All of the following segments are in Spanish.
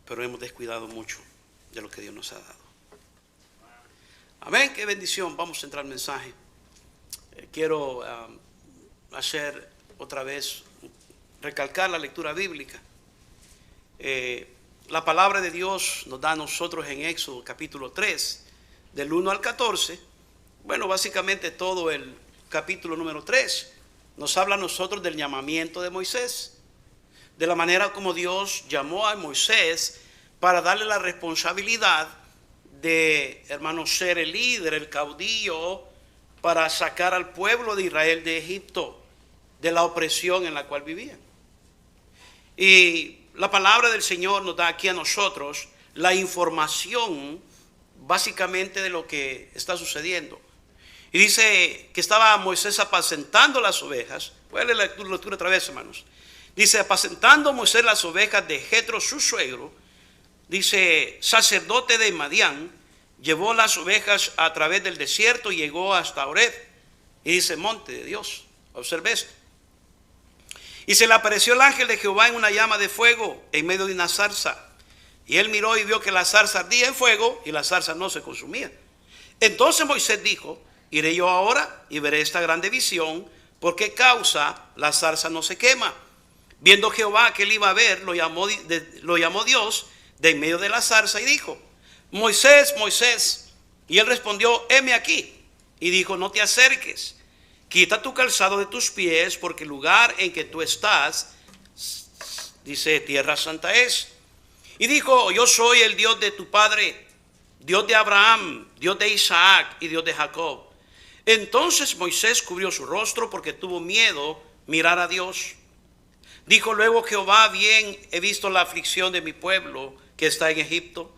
pero hemos descuidado mucho de lo que Dios nos ha dado. Amén, qué bendición. Vamos a entrar al mensaje. Quiero hacer otra vez, recalcar la lectura bíblica. La palabra de Dios nos da a nosotros en Éxodo capítulo 3, del 1 al 14. Bueno, básicamente todo el capítulo número 3 nos habla a nosotros del llamamiento de Moisés, de la manera como Dios llamó a Moisés para darle la responsabilidad de, hermanos, ser el líder, el caudillo, para sacar al pueblo de Israel de Egipto, de la opresión en la cual vivían. Y la palabra del Señor nos da aquí a nosotros la información básicamente de lo que está sucediendo. Y dice que estaba Moisés apacentando las ovejas. Voy a leer la lectura otra vez, hermanos. Dice, apacentando Moisés las ovejas de Jetro, su suegro, dice, sacerdote de Madián, llevó las ovejas a través del desierto y llegó hasta Horeb. Y dice, monte de Dios. Observe esto. Y se le apareció el ángel de Jehová en una llama de fuego en medio de una zarza. Y él miró y vio que la zarza ardía en fuego y la zarza no se consumía. Entonces Moisés dijo, iré yo ahora y veré esta grande visión, ¿por qué causa la zarza no se quema? Viendo Jehová que él iba a ver, lo llamó Dios de en medio de la zarza y dijo, Moisés, Moisés. Y él respondió, heme aquí. Y dijo, no te acerques. Quita tu calzado de tus pies, porque el lugar en que tú estás, dice, tierra santa es. Y dijo, yo soy el Dios de tu padre, Dios de Abraham, Dios de Isaac y Dios de Jacob. Entonces Moisés cubrió su rostro porque tuvo miedo mirar a Dios. Dijo luego Jehová, bien he visto la aflicción de mi pueblo que está en Egipto,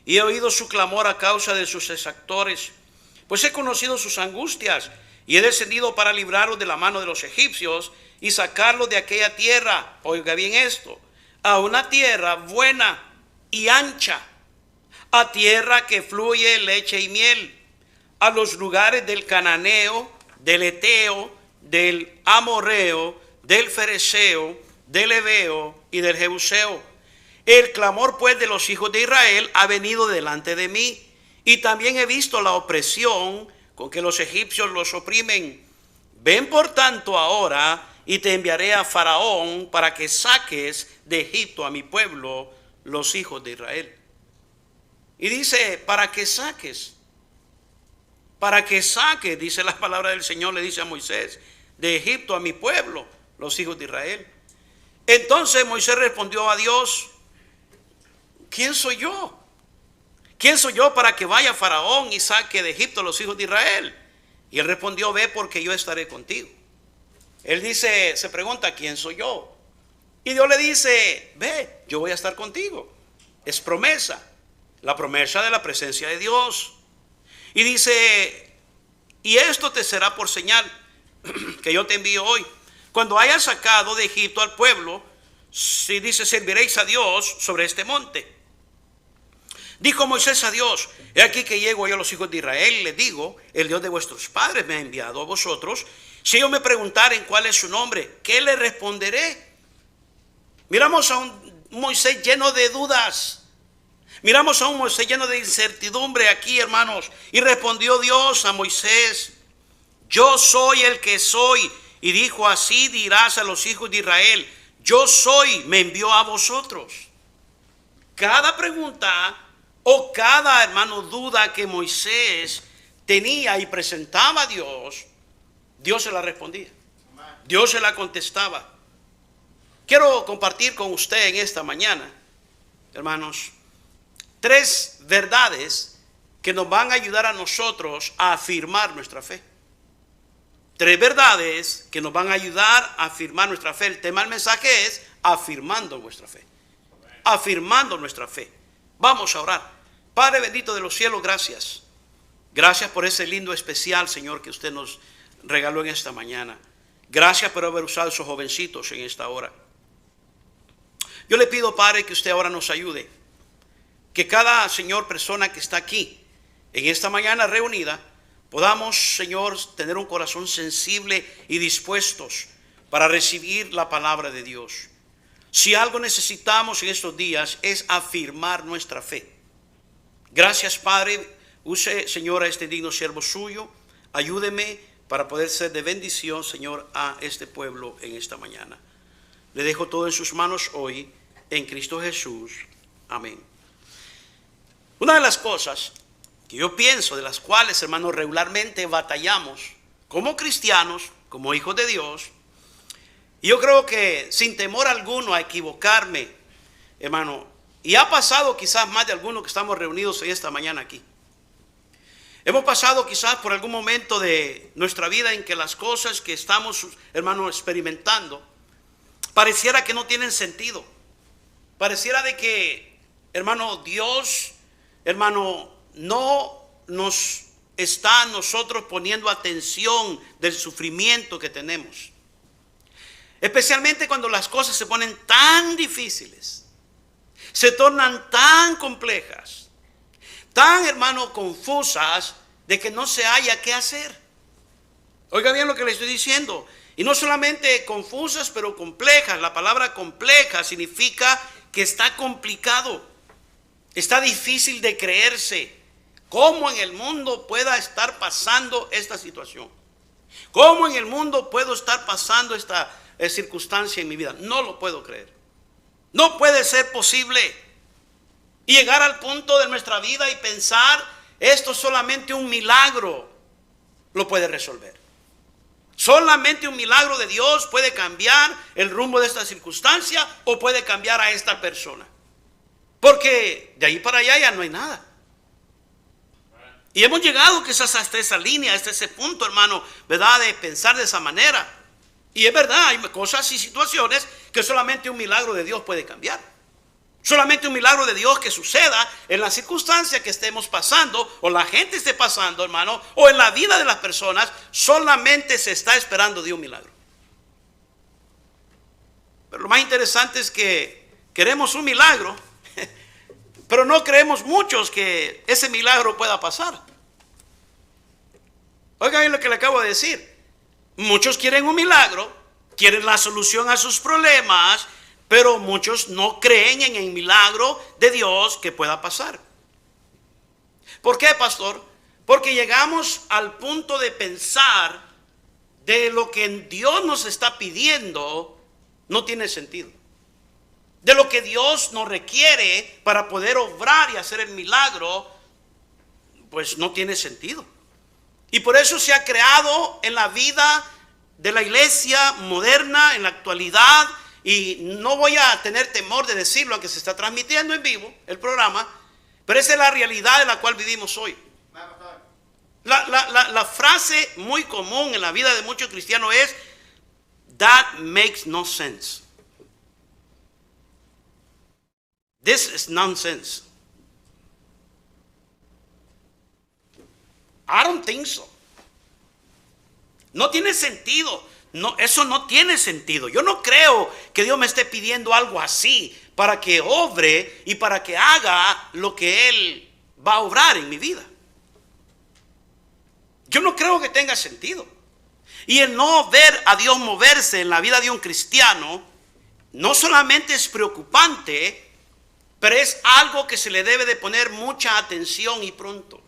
y he oído su clamor a causa de sus exactores, pues he conocido sus angustias, y he descendido para librarlos de la mano de los egipcios y sacarlos de aquella tierra, oiga bien esto, a una tierra buena y ancha, a tierra que fluye leche y miel, a los lugares del cananeo, del eteo, del amorreo, del fereceo, del heveo y del jebuseo. El clamor pues de los hijos de Israel ha venido delante de mí, y también he visto la opresión con que los egipcios los oprimen. Ven por tanto ahora y te enviaré a Faraón para que saques de Egipto a mi pueblo, los hijos de Israel. Y dice, para que saques, dice la palabra del Señor, le dice a Moisés, de Egipto a mi pueblo, los hijos de Israel. Entonces Moisés respondió a Dios, ¿quién soy yo? ¿Quién soy yo para que vaya Faraón y saque de Egipto a los hijos de Israel? Y él respondió, ve porque yo estaré contigo. Él dice, se pregunta, ¿quién soy yo? Y Dios le dice, ve, yo voy a estar contigo. Es promesa, la promesa de la presencia de Dios. Y dice, y esto te será por señal que yo te envío hoy. Cuando hayas sacado de Egipto al pueblo, si dice, serviréis a Dios sobre este monte. Dijo Moisés a Dios, he aquí que llego yo a los hijos de Israel, les digo, el Dios de vuestros padres me ha enviado a vosotros. Si ellos me preguntaren cuál es su nombre, ¿qué le responderé? Miramos a un Moisés lleno de dudas. Miramos a un Moisés lleno de incertidumbre aquí, hermanos. Y respondió Dios a Moisés, yo soy el que soy. Y dijo, así dirás a los hijos de Israel, yo soy, me envió a vosotros. Cada pregunta o cada, hermano, duda que Moisés tenía y presentaba a Dios, Dios se la respondía. Dios se la contestaba. Quiero compartir con usted en esta mañana, hermanos, 3 verdades que nos van a ayudar a nosotros a afirmar nuestra fe. 3 verdades que nos van a ayudar a afirmar nuestra fe. El tema del mensaje es afirmando nuestra fe. Afirmando nuestra fe. Vamos a orar. Padre bendito de los cielos, gracias. Gracias por ese lindo especial, Señor, que usted nos regaló en esta mañana. Gracias por haber usado esos jovencitos en esta hora. Yo le pido, Padre, que usted ahora nos ayude. Que cada, Señor, persona que está aquí en esta mañana reunida, podamos, Señor, tener un corazón sensible y dispuestos para recibir la palabra de Dios. Si algo necesitamos en estos días es afirmar nuestra fe. Gracias, Padre. Use, Señor, a este digno siervo suyo. Ayúdeme para poder ser de bendición, Señor, a este pueblo en esta mañana. Le dejo todo en sus manos hoy, en Cristo Jesús. Amén. Una de las cosas que yo pienso, de las cuales, hermanos, regularmente batallamos como cristianos, como hijos de Dios, y yo creo que sin temor alguno a equivocarme, hermano, y ha pasado quizás más de algunos que estamos reunidos hoy esta mañana aquí. Hemos pasado quizás por algún momento de nuestra vida en que las cosas que estamos, hermano, experimentando, pareciera que no tienen sentido. Pareciera de que, hermano, Dios, hermano, no nos está a nosotros poniendo atención del sufrimiento que tenemos. Especialmente cuando las cosas se ponen tan difíciles, se tornan tan complejas, tan, hermano, confusas, de que no se haya qué hacer. Oiga bien lo que le estoy diciendo. Y no solamente confusas, pero complejas. La palabra compleja significa que está complicado, está difícil de creerse. ¿Cómo en el mundo pueda estar pasando esta situación? ¿Cómo en el mundo puedo estar pasando esta circunstancia en mi vida? No lo puedo creer. No puede ser posible. Y llegar al punto de nuestra vida y pensar, esto solamente un milagro lo puede resolver. Solamente un milagro de Dios puede cambiar el rumbo de esta circunstancia o puede cambiar a esta persona. Porque de ahí para allá ya no hay nada. Y hemos llegado quizás hasta esa línea, hasta ese punto, hermano, ¿verdad? De pensar de esa manera. Y es verdad, hay cosas y situaciones que solamente un milagro de Dios puede cambiar. Solamente un milagro de Dios que suceda en la circunstancia que estemos pasando, o la gente esté pasando, hermano, o en la vida de las personas, solamente se está esperando de un milagro. Pero lo más interesante es que queremos un milagro, pero no creemos muchos que ese milagro pueda pasar. Oigan bien lo que le acabo de decir. Muchos quieren un milagro, quieren la solución a sus problemas, pero muchos no creen en el milagro de Dios que pueda pasar. ¿Por qué, pastor? Porque llegamos al punto de pensar de lo que Dios nos está pidiendo no tiene sentido. De lo que Dios nos requiere para poder obrar y hacer el milagro, pues no tiene sentido. Y por eso se ha creado en la vida de la iglesia moderna, en la actualidad, y no voy a tener temor de decirlo, aunque se está transmitiendo en vivo el programa, pero esa es la realidad en la cual vivimos hoy. La frase muy común en la vida de muchos cristianos es, that makes no sense. This is nonsense. I don't think so. No tiene sentido. No, eso no tiene sentido. Yo no creo que Dios me esté pidiendo algo así para que obre y para que haga lo que Él va a obrar en mi vida. Yo no creo que tenga sentido. Y el no ver a Dios moverse en la vida de un cristiano no solamente es preocupante, pero es algo que se le debe de poner mucha atención y pronto.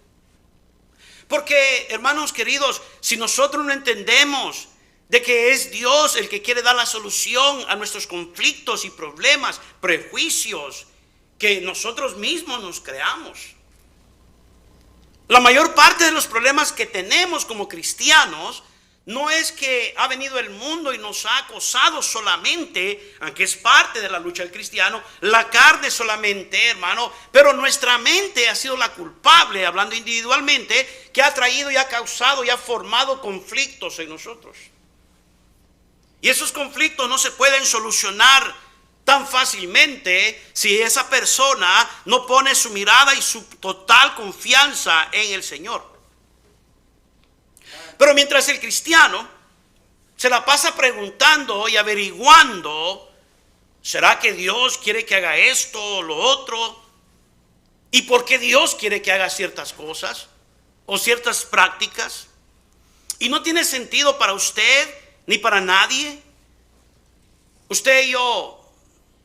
Porque, hermanos queridos, si nosotros no entendemos de que es Dios el que quiere dar la solución a nuestros conflictos y problemas, prejuicios que nosotros mismos nos creamos. La mayor parte de los problemas que tenemos como cristianos no es que ha venido el mundo y nos ha acosado solamente, aunque es parte de la lucha del cristiano, la carne solamente, hermano, pero nuestra mente ha sido la culpable, hablando individualmente, que ha traído y ha causado y ha formado conflictos en nosotros. Y esos conflictos no se pueden solucionar tan fácilmente si esa persona no pone su mirada y su total confianza en el Señor. Pero mientras el cristiano se la pasa preguntando y averiguando, ¿será que Dios quiere que haga esto o lo otro? ¿Y por qué Dios quiere que haga ciertas cosas o ciertas prácticas? Y no tiene sentido para usted ni para nadie. Usted y yo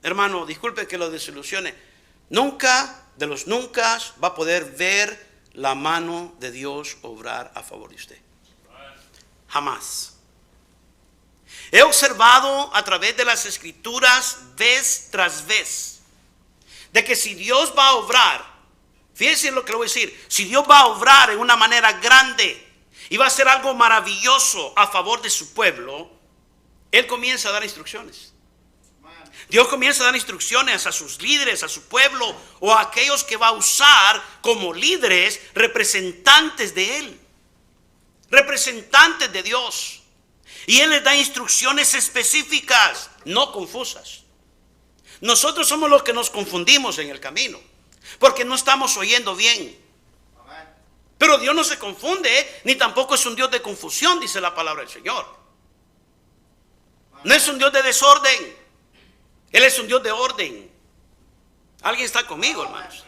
hermano, disculpe que lo desilusione, nunca de los nunca va a poder ver la mano de Dios obrar a favor de usted. Jamás. He observado a través de las escrituras vez tras vez de que si Dios va a obrar, fíjense lo que le voy a decir, si Dios va a obrar en una manera grande y va a hacer algo maravilloso a favor de su pueblo, Él comienza a dar instrucciones. Dios comienza a dar instrucciones a sus líderes, a su pueblo o a aquellos que va a usar como líderes, representantes de Él, representantes de Dios. Y Él les da instrucciones específicas, no confusas. Nosotros somos los que nos confundimos en el camino, porque no estamos oyendo bien. Pero Dios no se confunde, ni tampoco es un Dios de confusión, dice la palabra del Señor. No es un Dios de desorden, Él es un Dios de orden. ¿Alguien está conmigo, hermanos?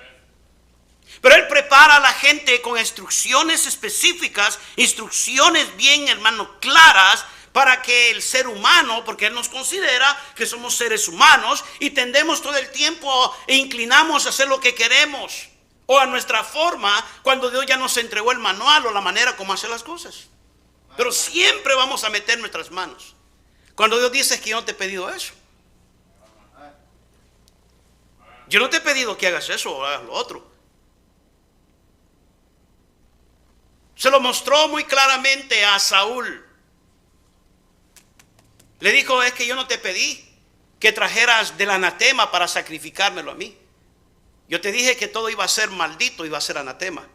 Pero Él prepara a la gente con instrucciones específicas, instrucciones bien, hermano, claras, para que el ser humano, porque Él nos considera que somos seres humanos y tendemos todo el tiempo e inclinamos a hacer lo que queremos o a nuestra forma, cuando Dios ya nos entregó el manual o la manera como hacer las cosas. Pero siempre vamos a meter nuestras manos. Cuando Dios dice que yo no te he pedido eso. Yo no te he pedido que hagas eso o hagas lo otro. Se lo mostró muy claramente a Saúl. Le dijo, es que yo no te pedí que trajeras del anatema para sacrificármelo a mí. Yo te dije que todo iba a ser maldito, iba a ser anatema.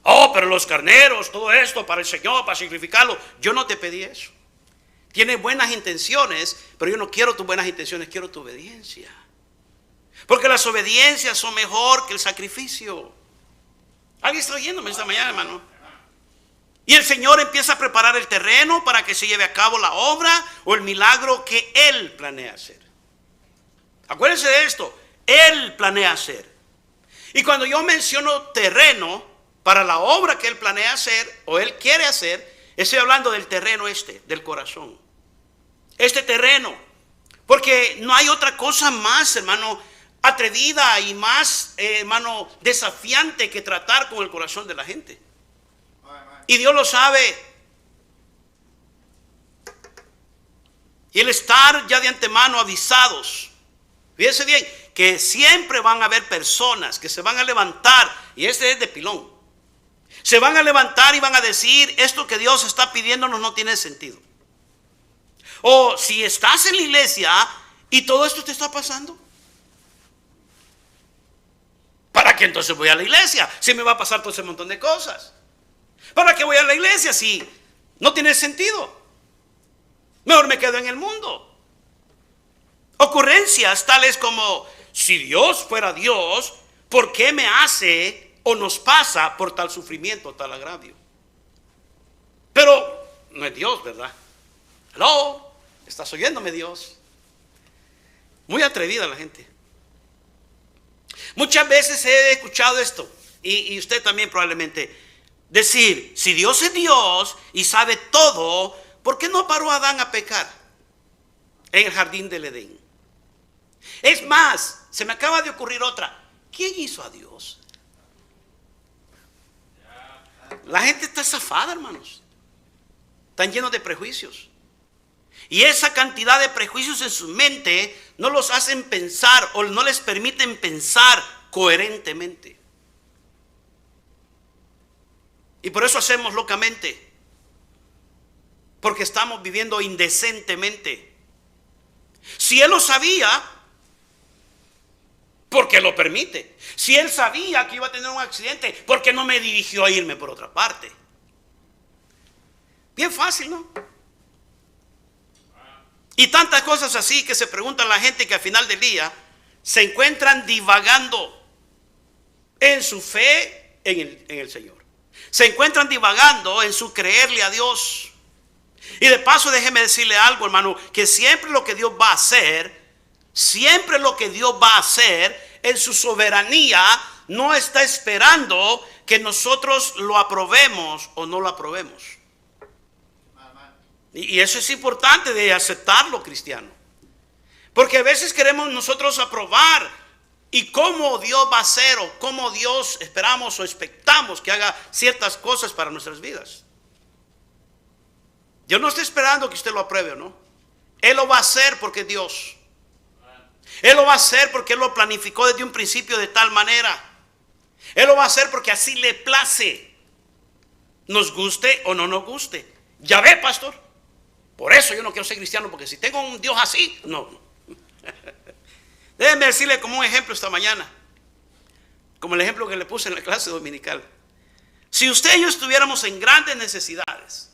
Oh, pero los carneros, todo esto para el Señor, para sacrificarlo. Yo no te pedí eso. Tienes buenas intenciones, pero yo no quiero tus buenas intenciones, quiero tu obediencia. Porque las obediencias son mejor que el sacrificio. ¿Alguien está oyéndome esta mañana, hermano? Y el Señor empieza a preparar el terreno para que se lleve a cabo la obra o el milagro que Él planea hacer. Acuérdense de esto, Él planea hacer. Y cuando yo menciono terreno para la obra que Él planea hacer o Él quiere hacer, estoy hablando del terreno del corazón. Este terreno, porque no hay otra cosa más, hermano, atrevida y más, hermano, desafiante que tratar con el corazón de la gente. Y Dios lo sabe. Y el estar ya de antemano avisados. Fíjense bien, que siempre van a haber personas que se van a levantar, y este es de pilón. Se van a levantar y van a decir, esto que Dios está pidiéndonos no tiene sentido. O si estás en la iglesia y todo esto te está pasando, ¿para qué entonces voy a la iglesia? Si me va a pasar todo ese montón de cosas. ¿Para qué voy a la iglesia si no tiene sentido? Mejor me quedo en el mundo. Ocurrencias tales como, si Dios fuera Dios, ¿por qué me hace o nos pasa por tal sufrimiento, tal agravio? Pero no es Dios, ¿verdad? Hello, ¿estás oyéndome, Dios? Muy atrevida la gente. Muchas veces he escuchado esto, y usted también probablemente, decir, si Dios es Dios y sabe todo, ¿por qué no paró a Adán a pecar en el jardín del Edén? Es más, se me acaba de ocurrir otra. ¿Quién hizo a Dios? La gente está zafada, hermanos. Están llenos de prejuicios. Y esa cantidad de prejuicios en su mente no los hacen pensar o no les permiten pensar coherentemente. Y por eso hacemos locamente. Porque estamos viviendo indecentemente. Si Él lo sabía, ¿por qué lo permite? Si Él sabía que iba a tener un accidente, ¿por qué no me dirigió a irme por otra parte? Bien fácil, ¿no? Y tantas cosas así que se preguntan la gente que al final del día se encuentran divagando en su fe en el Señor. Se encuentran divagando en su creerle a Dios. Y de paso déjeme decirle algo, hermano, que siempre lo que Dios va a hacer, siempre lo que Dios va a hacer en su soberanía, no está esperando que nosotros lo aprobemos o no lo aprobemos. Y eso es importante de aceptarlo, cristiano. Porque a veces queremos nosotros aprobar y cómo Dios va a hacer o cómo Dios esperamos o expectamos que haga ciertas cosas para nuestras vidas. Dios no está esperando que usted lo apruebe o no. Él lo va a hacer porque es Dios. Él lo va a hacer porque Él lo planificó desde un principio de tal manera. Él lo va a hacer porque así le place. Nos guste o no nos guste. Ya ve, pastor. Por eso yo no quiero ser cristiano, porque si tengo un Dios así, no. Déjenme decirle como un ejemplo esta mañana. Como el ejemplo que le puse en la clase dominical. Si usted y yo estuviéramos en grandes necesidades,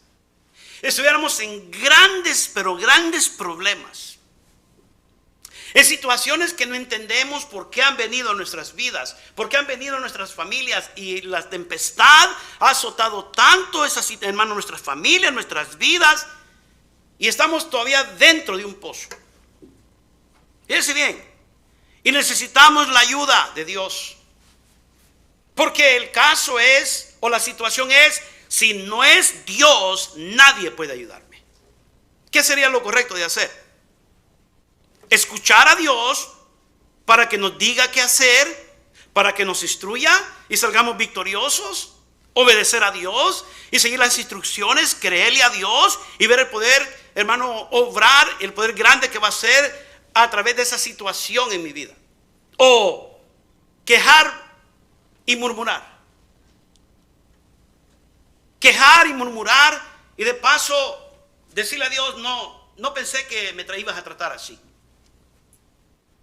estuviéramos en grandes, pero grandes problemas, en situaciones que no entendemos por qué han venido a nuestras vidas, por qué han venido a nuestras familias, y la tempestad ha azotado tanto hermano, nuestras familias, nuestras vidas, y estamos todavía dentro de un pozo. Fíjense bien, y necesitamos la ayuda de Dios, porque el caso es, o la situación es, si no es Dios, nadie puede ayudarme. ¿Qué sería lo correcto de hacer? Escuchar a Dios para que nos diga qué hacer, para que nos instruya y salgamos victoriosos. Obedecer a Dios y seguir las instrucciones, creerle a Dios y ver el poder, hermano, obrar, el poder grande que va a hacer a través de esa situación en mi vida. O quejar y murmurar. Quejar y murmurar y de paso decirle a Dios, no pensé que me ibas a tratar así.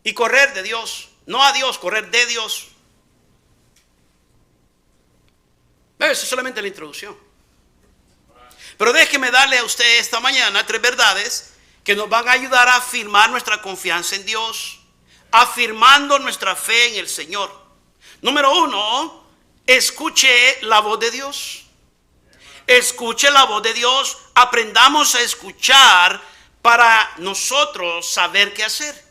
Y correr de Dios, no a Dios, correr de Dios. Eso es solamente la introducción. Pero déjeme darle a usted esta mañana 3 verdades que nos van a ayudar a afirmar nuestra confianza en Dios, afirmando nuestra fe en el Señor. Número 1, escuche la voz de Dios. Escuche la voz de Dios. Aprendamos a escuchar para nosotros saber qué hacer.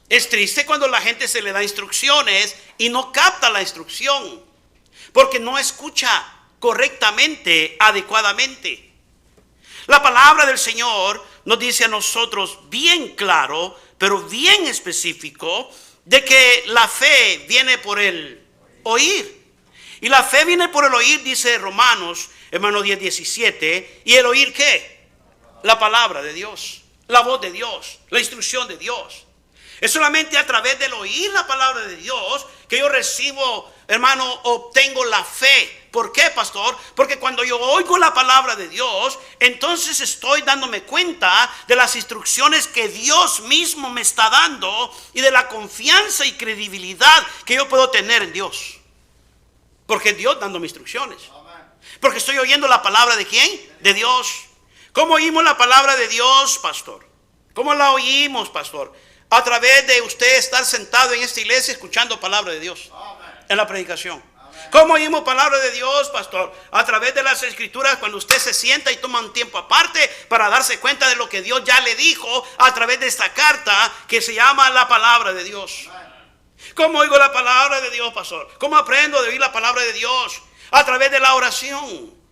Es triste cuando la gente se le da instrucciones y no capta la instrucción, porque no escucha correctamente, adecuadamente. La palabra del Señor nos dice a nosotros bien claro, pero bien específico, de que la fe viene por el oír. Y la fe viene por el oír, dice Romanos, hermano 10:17. ¿Y el oír qué? La palabra de Dios, la voz de Dios, la instrucción de Dios. Es solamente a través del oír la palabra de Dios que yo recibo, hermano, obtengo la fe. ¿Por qué, pastor? Porque cuando yo oigo la palabra de Dios, entonces estoy dándome cuenta de las instrucciones que Dios mismo me está dando y de la confianza y credibilidad que yo puedo tener en Dios. Porque es Dios dándome instrucciones. Porque estoy oyendo la palabra de ¿quién? De Dios. ¿Cómo oímos la palabra de Dios, pastor? ¿Cómo la oímos, pastor? A través de usted estar sentado en esta iglesia escuchando palabra de Dios. En la predicación. ¿Cómo oímos palabra de Dios, pastor? A través de las escrituras, cuando usted se sienta y toma un tiempo aparte para darse cuenta de lo que Dios ya le dijo a través de esta carta que se llama la palabra de Dios. ¿Cómo oigo la palabra de Dios, pastor? ¿Cómo aprendo de oír la palabra de Dios? A través de la oración.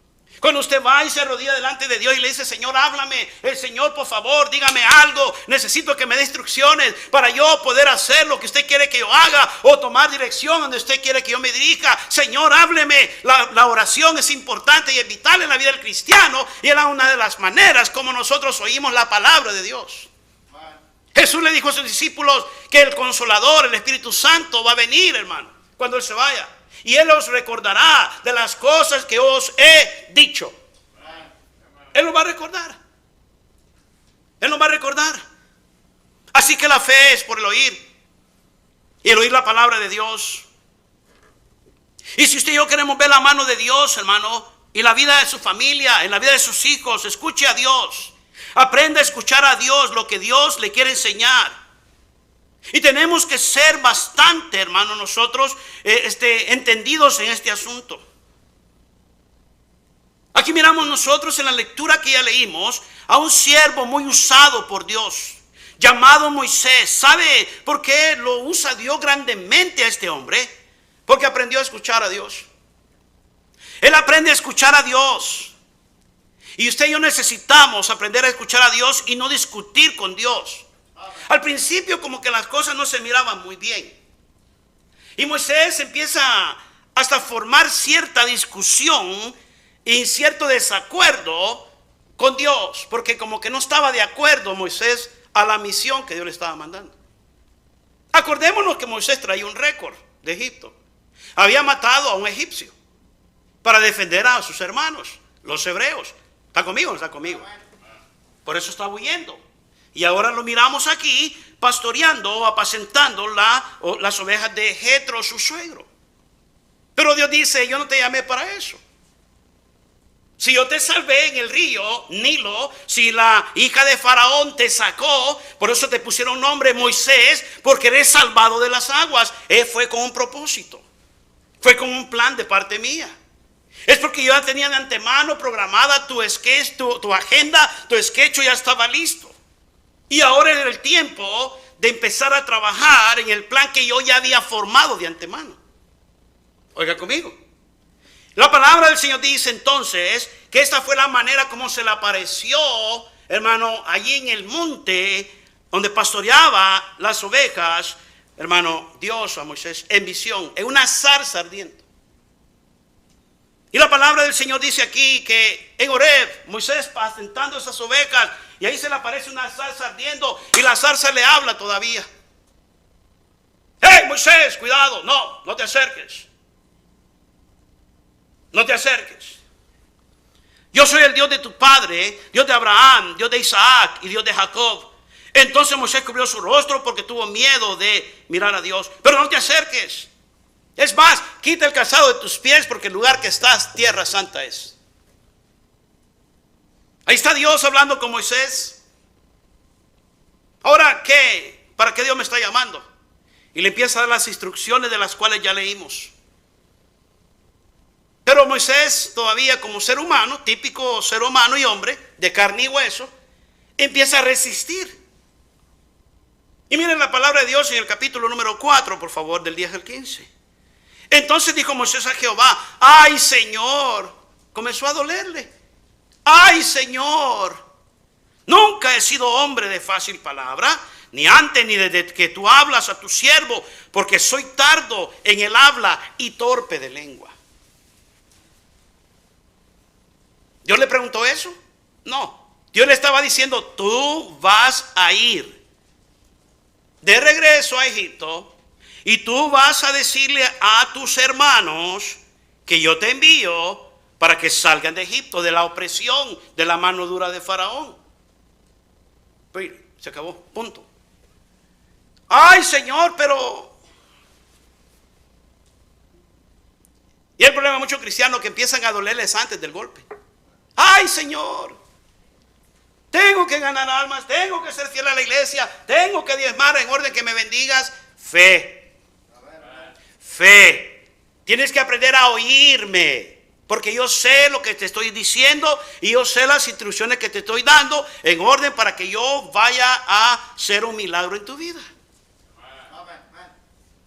Cuando usted va y se arrodilla delante de Dios y le dice, Señor, háblame, el Señor, por favor, dígame algo, necesito que me dé instrucciones para yo poder hacer lo que usted quiere que yo haga o tomar dirección donde usted quiere que yo me dirija. Señor, hábleme. La oración es importante y es vital en la vida del cristiano y es una de las maneras como nosotros oímos la palabra de Dios. Jesús le dijo a sus discípulos que el Consolador, el Espíritu Santo, va a venir, hermano, cuando Él se vaya. Y Él os recordará de las cosas que os he dicho. Él lo va a recordar. Él lo va a recordar. Así que la fe es por el oír. Y el oír la palabra de Dios. Y si usted y yo queremos ver la mano de Dios, hermano, y la vida de su familia, en la vida de sus hijos, escuche a Dios. Aprenda a escuchar a Dios, lo que Dios le quiere enseñar. Y tenemos que ser bastante, hermano, nosotros entendidos en este asunto. Aquí miramos nosotros en la lectura que ya leímos a un siervo muy usado por Dios, llamado Moisés. ¿Sabe por qué lo usa Dios grandemente a este hombre? Porque aprendió a escuchar a Dios. Él aprende a escuchar a Dios. Y usted y yo necesitamos aprender a escuchar a Dios y no discutir con Dios. Al principio como que las cosas no se miraban muy bien. Y Moisés empieza hasta a formar cierta discusión y cierto desacuerdo con Dios, porque como que no estaba de acuerdo Moisés a la misión que Dios le estaba mandando. Acordémonos que Moisés traía un récord de Egipto. Había matado a un egipcio para defender a sus hermanos, los hebreos. ¿Está conmigo o no está conmigo? Por eso estaba huyendo. Y ahora lo miramos aquí pastoreando o apacentando las ovejas de Jetro, su suegro. Pero Dios dice, yo no te llamé para eso. Si yo te salvé en el río Nilo, si la hija de Faraón te sacó, por eso te pusieron nombre Moisés, porque eres salvado de las aguas. Fue con un propósito, fue con un plan de parte mía. Es porque yo ya tenía de antemano programada tu agenda, tu sketch ya estaba listo. Y ahora era el tiempo de empezar a trabajar en el plan que yo ya había formado de antemano. Oiga conmigo. La palabra del Señor dice entonces que esta fue la manera como se le apareció, hermano, allí en el monte donde pastoreaba las ovejas, hermano, Dios a Moisés en visión, en una zarza ardiente. Y la palabra del Señor dice aquí que en Horeb, Moisés apacentando esas ovejas, y ahí se le aparece una zarza ardiendo y la zarza le habla todavía. ¡Hey, Moisés, cuidado! No te acerques. No te acerques. Yo soy el Dios de tu padre, Dios de Abraham, Dios de Isaac y Dios de Jacob. Entonces Moisés cubrió su rostro porque tuvo miedo de mirar a Dios. Pero no te acerques. Es más, quita el calzado de tus pies porque el lugar que estás, tierra santa es. Ahí está Dios hablando con Moisés. Ahora, ¿qué? ¿Para qué Dios me está llamando? Y le empieza a dar las instrucciones de las cuales ya leímos. Pero Moisés todavía como ser humano, típico ser humano y hombre, de carne y hueso, empieza a resistir. Y miren la palabra de Dios en el capítulo número 4, por favor, del 10 al 15. Entonces dijo Moisés a Jehová, ¡ay, Señor! Comenzó a dolerle. ¡Ay, Señor! Nunca he sido hombre de fácil palabra, ni antes ni desde que tú hablas a tu siervo, porque soy tardo en el habla y torpe de lengua. ¿Dios le preguntó eso? No. Dios le estaba diciendo, tú vas a ir de regreso a Egipto y tú vas a decirle a tus hermanos que yo te envío para que salgan de Egipto, de la opresión, de la mano dura de Faraón. Pues, se acabó, punto. Ay, Señor, pero... Y el problema de muchos cristianos que empiezan a dolerles antes del golpe. Ay, Señor, tengo que ganar almas, tengo que ser fiel a la iglesia, tengo que diezmar en orden que me bendigas. Fe. Fe. Tienes que aprender a oírme, porque yo sé lo que te estoy diciendo y yo sé las instrucciones que te estoy dando en orden para que yo vaya a hacer un milagro en tu vida.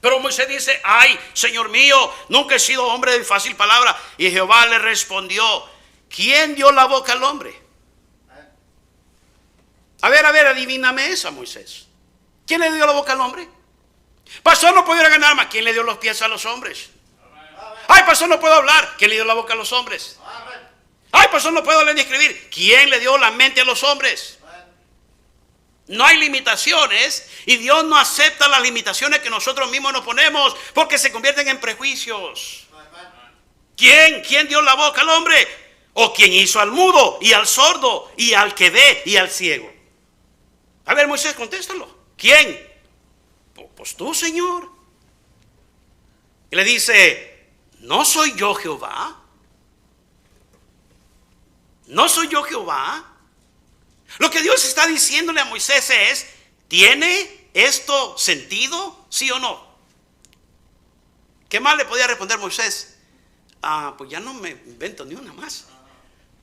Pero Moisés dice, ay, Señor mío, nunca he sido hombre de fácil palabra. Y Jehová le respondió, ¿quién dio la boca al hombre? A ver, adivíname esa, Moisés. ¿Quién le dio la boca al hombre? Pastor, no puedo ir a ganar más. ¿Quién le dio los pies a los hombres? Ay, pastor, no puedo hablar. ¿Quién le dio la boca a los hombres? Ay, pastor, no puedo leer ni escribir. ¿Quién le dio la mente a los hombres? No hay limitaciones y Dios no acepta las limitaciones que nosotros mismos nos ponemos porque se convierten en prejuicios. ¿Quién dio la boca al hombre? ¿O quién hizo al mudo y al sordo y al que ve y al ciego? A ver, Moisés, contéstalo. ¿Quién? Pues tú, Señor. Y le dice, ¿no soy yo Jehová? ¿No soy yo Jehová? Lo que Dios está diciéndole a Moisés es, ¿tiene esto sentido? ¿Sí o no? ¿Qué más le podía responder Moisés? Pues ya no me invento ni una más.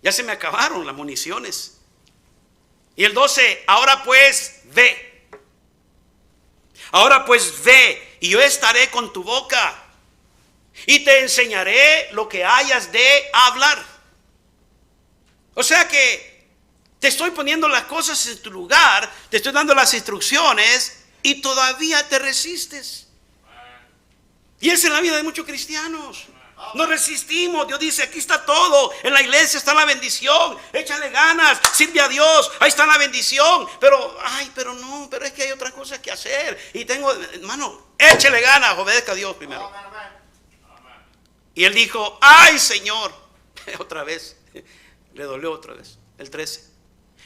Ya se me acabaron las municiones. Y el 12, ahora pues ve. Ahora pues ve, y yo estaré con tu boca, y te enseñaré lo que hayas de hablar. O sea que Te estoy poniendo las cosas en tu lugar, te estoy dando las instrucciones y todavía te resistes. Y esa es la vida de muchos cristianos. Nos resistimos. Dios dice, aquí está todo. En la iglesia está la bendición. Échale ganas, sirve a Dios. Ahí está la bendición. Pero es que hay otras cosas que hacer. Y tengo, hermano, échale ganas, obedezca a Dios primero. Y él dijo, ay Señor, otra vez, le dolió otra vez, el 13.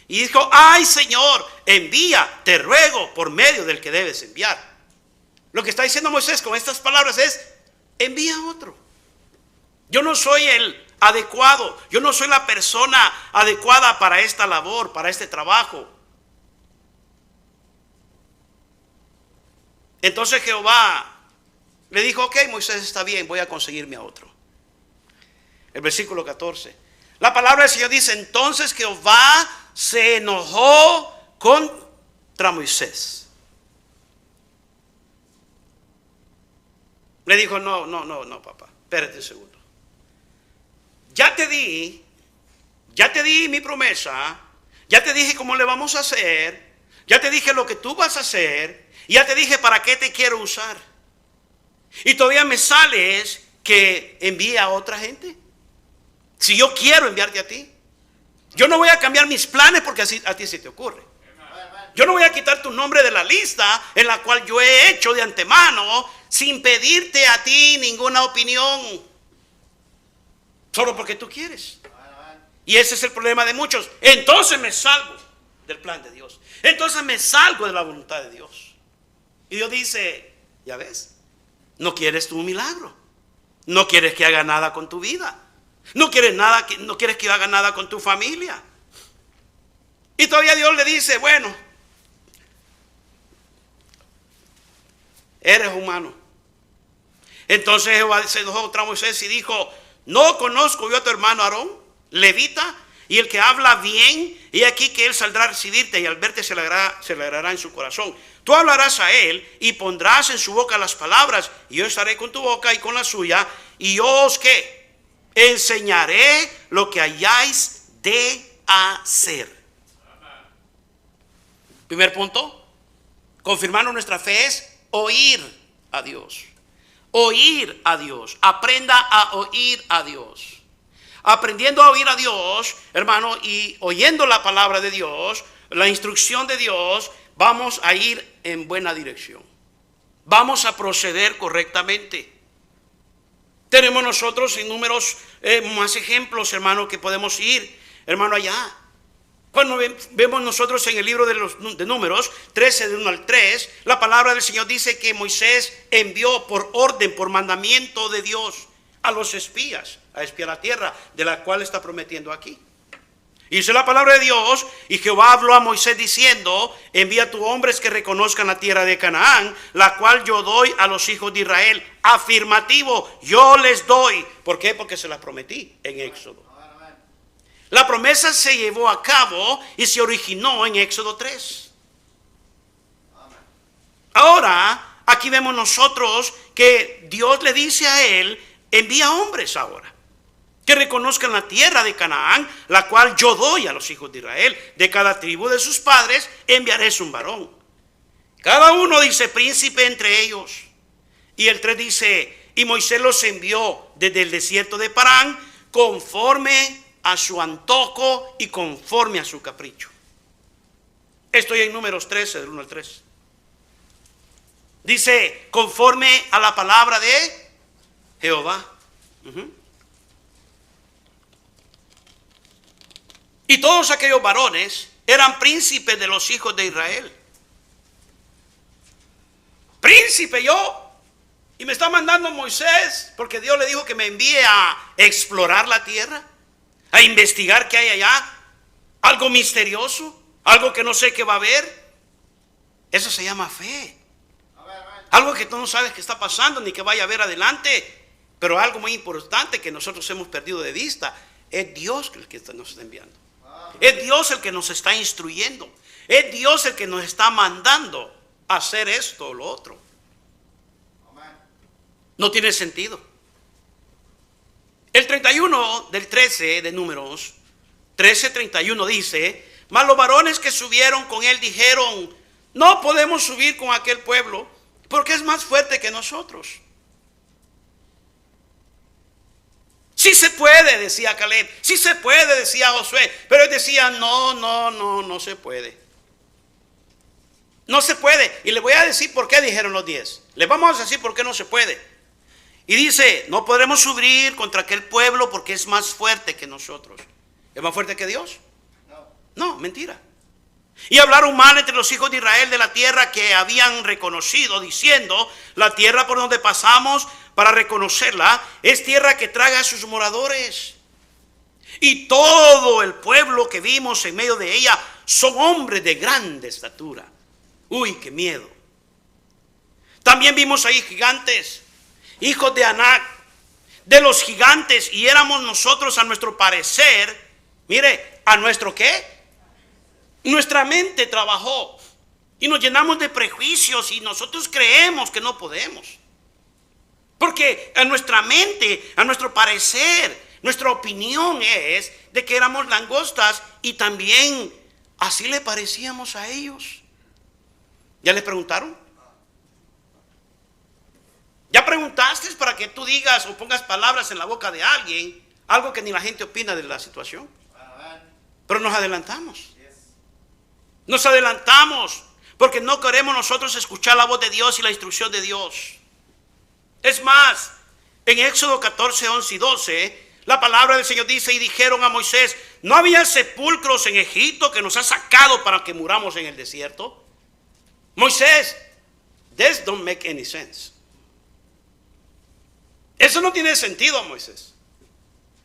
Y dijo, ay Señor, envía, te ruego, por medio del que debes enviar. Lo que está diciendo Moisés con estas palabras es, envía a otro. Yo no soy el adecuado, yo no soy la persona adecuada para esta labor, para este trabajo. Entonces Jehová le dijo, ok, Moisés, está bien, voy a conseguirme a otro. El versículo 14. La palabra del Señor dice, entonces Jehová se enojó contra Moisés. Le dijo, no, papá, espérate un segundo. Ya te di mi promesa, ya te dije cómo le vamos a hacer, ya te dije lo que tú vas a hacer, y ya te dije para qué te quiero usar. Y todavía me sales que envíe a otra gente. Si yo quiero enviarte a ti, yo no voy a cambiar mis planes porque así a ti se te ocurre. Yo no voy a quitar tu nombre de la lista en la cual yo he hecho de antemano sin pedirte a ti ninguna opinión. Solo porque tú quieres. Y ese es el problema de muchos. Entonces me salgo del plan de Dios. Entonces me salgo de la voluntad de Dios. Y Dios dice, ya ves, no quieres tu milagro. No quieres que haga nada con tu vida. No quieres que yo haga nada con tu familia. Y todavía Dios le dice, bueno, eres humano. Entonces Jehová se enojó contra Moisés y dijo, no conozco yo a tu hermano Aarón, levita, y el que habla bien, y aquí que él saldrá a recibirte, y al verte se alegrará en su corazón. Tú hablarás a él y pondrás en su boca las palabras, y yo estaré con tu boca y con la suya, y yo os ¿qué? Enseñaré lo que hayáis de hacer. Primer punto, confirmando nuestra fe es oír a Dios. Oír a Dios. Aprenda a oír a Dios. Aprendiendo a oír a Dios, hermano, y oyendo la palabra de Dios, la instrucción de Dios, vamos a ir en buena dirección. Vamos a proceder correctamente. Tenemos nosotros en números más ejemplos, hermano, que podemos ir, hermano, allá. Cuando vemos nosotros en el libro de Números 13, de 1 al 3, la palabra del Señor dice que Moisés envió por orden, por mandamiento de Dios, a los espías, a espiar la tierra, de la cual está prometiendo aquí. Y dice la palabra de Dios, y Jehová habló a Moisés diciendo, envía a tus hombres que reconozcan la tierra de Canaán, la cual yo doy a los hijos de Israel. Afirmativo, yo les doy. ¿Por qué? Porque se las prometí en Éxodo. La promesa se llevó a cabo y se originó en Éxodo 3. Ahora, aquí vemos nosotros que Dios le dice a él, envía hombres ahora, que reconozcan la tierra de Canaán, la cual yo doy a los hijos de Israel. De cada tribu de sus padres enviaré un varón. Cada uno dice príncipe entre ellos. Y el 3 dice, y Moisés los envió desde el desierto de Parán, conforme a su antojo y conforme a su capricho. Estoy en Números 13, del 1 al 3. Dice, conforme a la palabra de Jehová. Y todos aquellos varones eran príncipes de los hijos de Israel. Príncipe yo. Y me está mandando Moisés, porque Dios le dijo que me envíe a explorar la tierra, a investigar qué hay allá, algo misterioso, algo que no sé qué va a haber. Eso se llama fe. Algo que tú no sabes qué está pasando ni que vaya a haber adelante, pero algo muy importante que nosotros hemos perdido de vista, es Dios el que nos está enviando. Es Dios el que nos está instruyendo. Es Dios el que nos está mandando a hacer esto o lo otro. No tiene sentido. El 31 del 13 de Números 13:31 dice, Mas los varones que subieron con él dijeron: no podemos subir con aquel pueblo, porque es más fuerte que nosotros. Sí se puede, decía Caleb. Sí se puede, decía Josué. Pero él decía: no se puede. No se puede. Y le voy a decir por qué dijeron los 10. Les vamos a decir por qué no se puede. Y dice: no podremos subir contra aquel pueblo porque es más fuerte que nosotros. ¿Es más fuerte que Dios? No, mentira. Y hablaron mal entre los hijos de Israel de la tierra que habían reconocido, diciendo: la tierra por donde pasamos para reconocerla es tierra que traga a sus moradores. Y todo el pueblo que vimos en medio de ella son hombres de grande estatura. Uy, qué miedo. También vimos ahí gigantes, hijos de Anac, de los gigantes, y éramos nosotros a nuestro parecer, mire, ¿a nuestro qué? Nuestra mente trabajó y nos llenamos de prejuicios y nosotros creemos que no podemos. Porque a nuestra mente, a nuestro parecer, nuestra opinión es de que éramos langostas y también así le parecíamos a ellos. ¿Ya les preguntaron? ¿Ya preguntaste para que tú digas o pongas palabras en la boca de alguien, algo que ni la gente opina de la situación? Pero nos adelantamos. Nos adelantamos porque no queremos nosotros escuchar la voz de Dios y la instrucción de Dios. Es más, en Éxodo 14, 11 y 12, la palabra del Señor dice: y dijeron a Moisés: ¿no había sepulcros en Egipto que nos ha sacado para que muramos en el desierto? Moisés, this don't make any sense. Eso no tiene sentido, Moisés.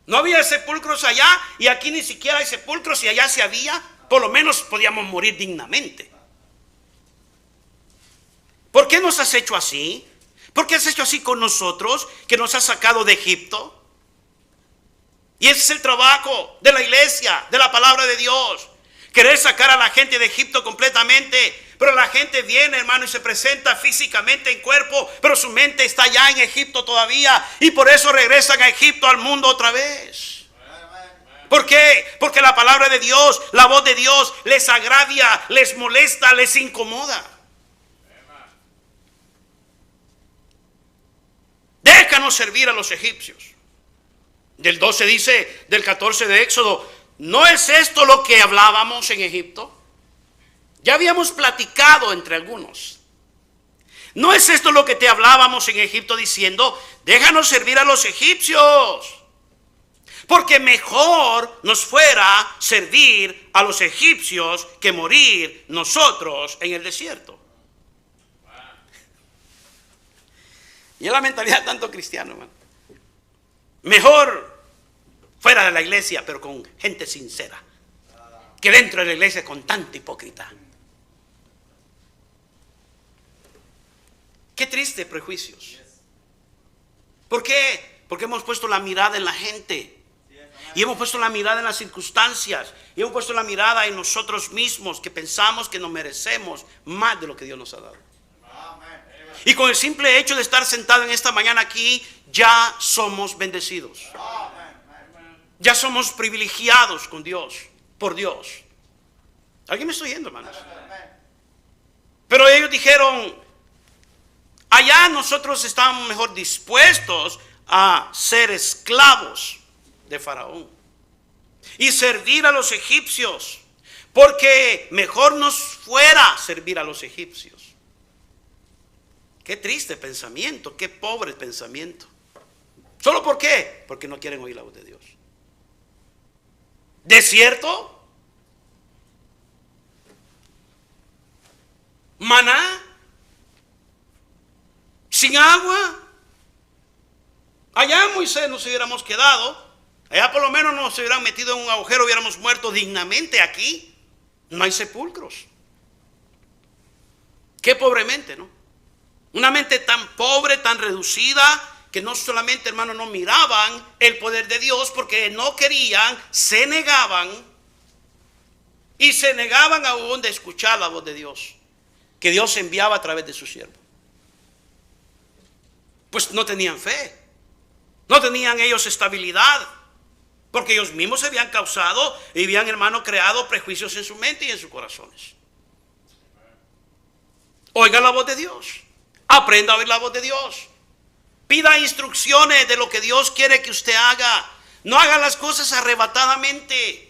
No había sepulcros allá y aquí ni siquiera hay sepulcros, y allá se había. Por lo menos podíamos morir dignamente. ¿Por qué nos has hecho así? ¿Por qué has hecho así con nosotros, que nos has sacado de Egipto? Y ese es el trabajo de la iglesia, de la palabra de Dios. Querer sacar a la gente de Egipto completamente. Pero la gente viene, hermano, y se presenta físicamente en cuerpo, pero su mente está allá en Egipto todavía. Y por eso regresan a Egipto, al mundo otra vez. ¿Por qué? Porque la palabra de Dios, la voz de Dios les agravia, les molesta, les incomoda. Déjanos servir a los egipcios. Del 12 dice, del 14 de Éxodo: ¿no es esto lo que hablábamos en Egipto? Ya habíamos platicado entre algunos. ¿No es esto lo que te hablábamos en Egipto diciendo: déjanos servir a los egipcios? Porque mejor nos fuera servir a los egipcios que morir nosotros en el desierto. Y es la mentalidad de tanto cristiano, hermano. Mejor fuera de la iglesia, pero con gente sincera, que dentro de la iglesia con tanta hipócrita. Qué triste prejuicios. ¿Por qué? Porque hemos puesto la mirada en la gente. Y hemos puesto la mirada en las circunstancias. Y hemos puesto la mirada en nosotros mismos, que pensamos que nos merecemos más de lo que Dios nos ha dado. Y con el simple hecho de estar sentado en esta mañana aquí, ya somos bendecidos. Ya somos privilegiados con Dios, por Dios. ¿Alguien me está oyendo, hermanos? Pero ellos dijeron: allá nosotros estamos mejor dispuestos a ser esclavos de Faraón y servir a los egipcios, porque mejor nos fuera servir a los egipcios. Qué triste pensamiento, qué pobre pensamiento. ¿Solo por qué? Porque no quieren oír la voz de Dios. ¿Desierto? ¿Maná? ¿Sin agua? Allá en Moisés nos hubiéramos quedado. Allá por lo menos nos hubieran metido en un agujero, hubiéramos muerto dignamente. Aquí no hay sepulcros. Qué pobremente, ¿no? Una mente tan pobre, tan reducida, que no solamente, hermano, no miraban el poder de Dios porque no querían, se negaban. Y se negaban aún de escuchar la voz de Dios, que Dios enviaba a través de su siervo. Pues no tenían fe. No tenían ellos estabilidad. Porque ellos mismos se habían causado y habían, hermano, creado prejuicios en su mente y en sus corazones. Oiga la voz de Dios. Aprenda a oír la voz de Dios. Pida instrucciones de lo que Dios quiere que usted haga. No haga las cosas arrebatadamente.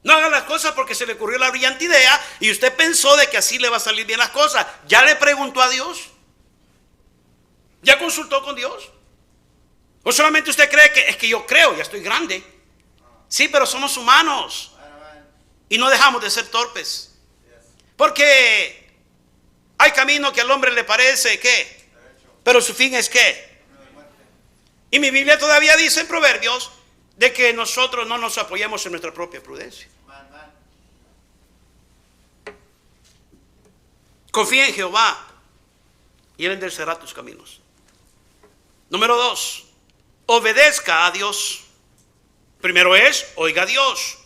No haga las cosas porque se le ocurrió la brillante idea y usted pensó de que así le va a salir bien las cosas. ¿Ya le preguntó a Dios? ¿Ya consultó con Dios? ¿O solamente usted cree que es que yo creo, ya estoy grande? Sí, pero somos humanos y no dejamos de ser torpes. Porque hay camino que al hombre le parece que, pero su fin es que. Y mi Biblia todavía dice en Proverbios de que nosotros no nos apoyemos en nuestra propia prudencia. Confía en Jehová y Él enderezará tus caminos. Número 2, obedezca a Dios. Primero es, oiga a Dios.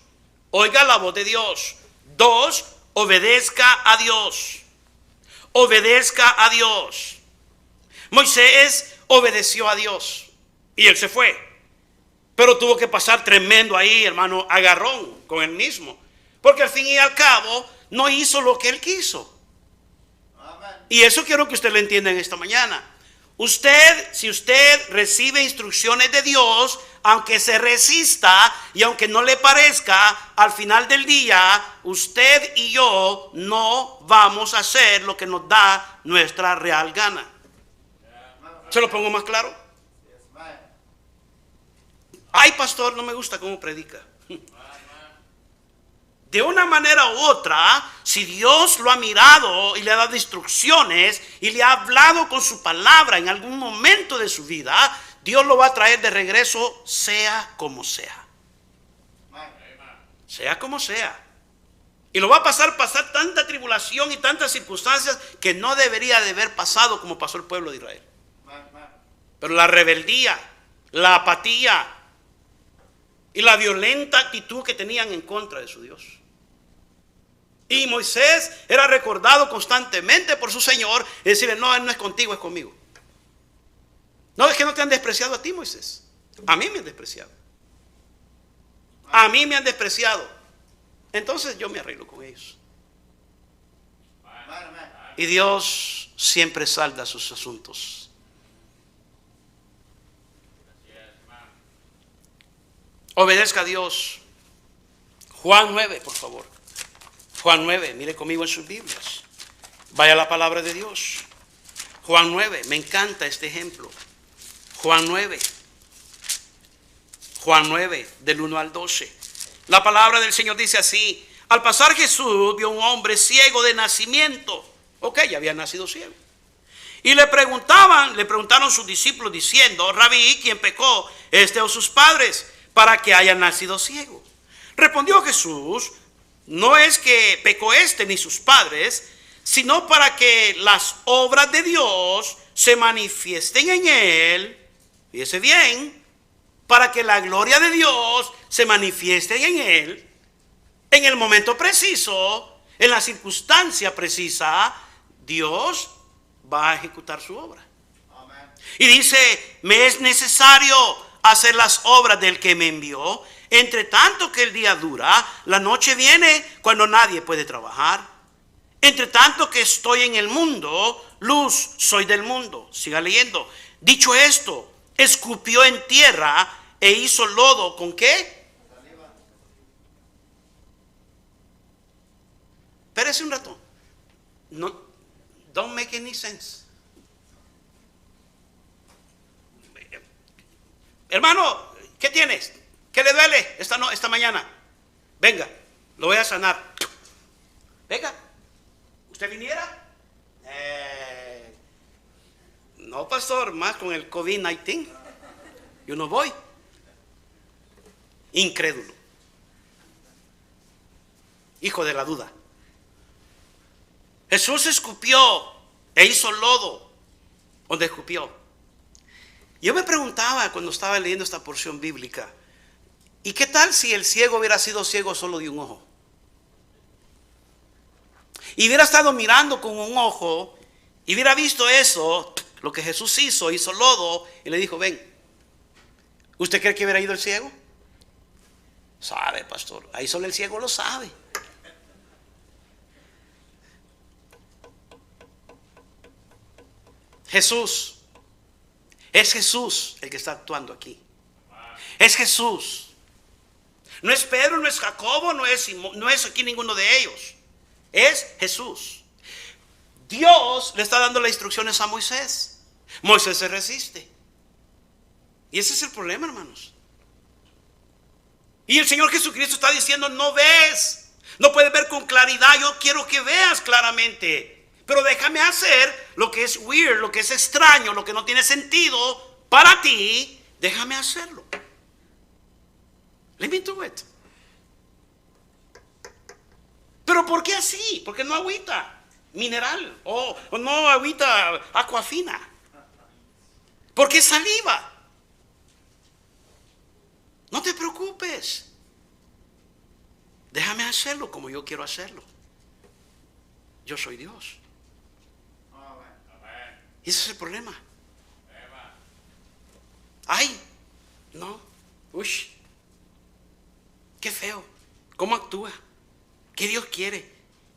Oiga la voz de Dios. 2, obedezca a Dios. Obedezca a Dios. Moisés obedeció a Dios y él se fue. Pero tuvo que pasar tremendo ahí, hermano, agarrón con él mismo. Porque al fin y al cabo no hizo lo que él quiso. Y eso quiero que usted lo entienda en esta mañana. Usted, si usted recibe instrucciones de Dios, aunque se resista y aunque no le parezca, al final del día, usted y yo no vamos a hacer lo que nos da nuestra real gana. ¿Se lo pongo más claro? Ay, pastor, no me gusta cómo predica. De una manera u otra, si Dios lo ha mirado y le ha dado instrucciones y le ha hablado con su palabra en algún momento de su vida, Dios lo va a traer de regreso, sea como sea. Sea como sea. Y lo va a pasar tanta tribulación y tantas circunstancias que no debería de haber pasado como pasó el pueblo de Israel. Pero la rebeldía, la apatía y la violenta actitud que tenían en contra de su Dios. Y Moisés era recordado constantemente por su Señor y decirle, no, Él no es contigo, es conmigo. No, es que no te han despreciado a ti, Moisés. A mí me han despreciado. A mí me han despreciado. Entonces yo me arreglo con ellos. Y Dios siempre salda sus asuntos. Obedezca a Dios. Juan 9, por favor. Juan 9, mire conmigo en sus Biblias. Vaya a la palabra de Dios. Juan 9, me encanta este ejemplo. Juan 9. Juan 9, del 1 al 12. La palabra del Señor dice así. Al pasar Jesús vio un hombre ciego de nacimiento. Ok, ya había nacido ciego. Y le preguntaron sus discípulos diciendo, Rabí, ¿quién pecó, este o sus padres, para que haya nacido ciego? Respondió Jesús, no es que pecó este ni sus padres, sino para que las obras de Dios se manifiesten en él. Fíjese bien, para que la gloria de Dios se manifieste en él, en el momento preciso, en la circunstancia precisa, Dios va a ejecutar su obra. Amén. Y dice, me es necesario hacer las obras del que me envió. Entre tanto que el día dura, la noche viene cuando nadie puede trabajar. Entre tanto que estoy en el mundo, luz soy del mundo. Siga leyendo. Dicho esto, escupió en tierra e hizo lodo. ¿Con qué? Espérese un rato. No, don't make any sense. Hermano, ¿qué tienes? ¿Qué le duele esta mañana? Venga, lo voy a sanar. Venga, ¿usted viniera? No, pastor, más con el COVID-19. Yo no voy. Incrédulo. Hijo de la duda. Jesús escupió e hizo lodo donde escupió. Yo me preguntaba cuando estaba leyendo esta porción bíblica, ¿y qué tal si el ciego hubiera sido ciego solo de un ojo? Y hubiera estado mirando con un ojo y hubiera visto eso, lo que Jesús hizo lodo y le dijo, ven. ¿Usted cree que hubiera ido el ciego? Sabe, pastor. Ahí solo el ciego lo sabe. Jesús. Es Jesús el que está actuando aquí. Es Jesús. No es Pedro, no es Jacobo, no es aquí ninguno de ellos. Es Jesús. Dios le está dando las instrucciones a Moisés. Moisés se resiste. Y ese es el problema, hermanos. Y el Señor Jesucristo está diciendo, no ves, no puedes ver con claridad. Yo quiero que veas claramente, pero déjame hacer lo que es weird, lo que es extraño, lo que no tiene sentido para ti. Déjame hacerlo. Let me do it. Pero ¿por qué así? Porque no agüita mineral o no agüita aquafina. ¿Por qué saliva? No te preocupes. Déjame hacerlo como yo quiero hacerlo. Yo soy Dios. Y ese es el problema. Ay, no. Uy, qué feo. ¿Cómo actúa? ¿Qué Dios quiere?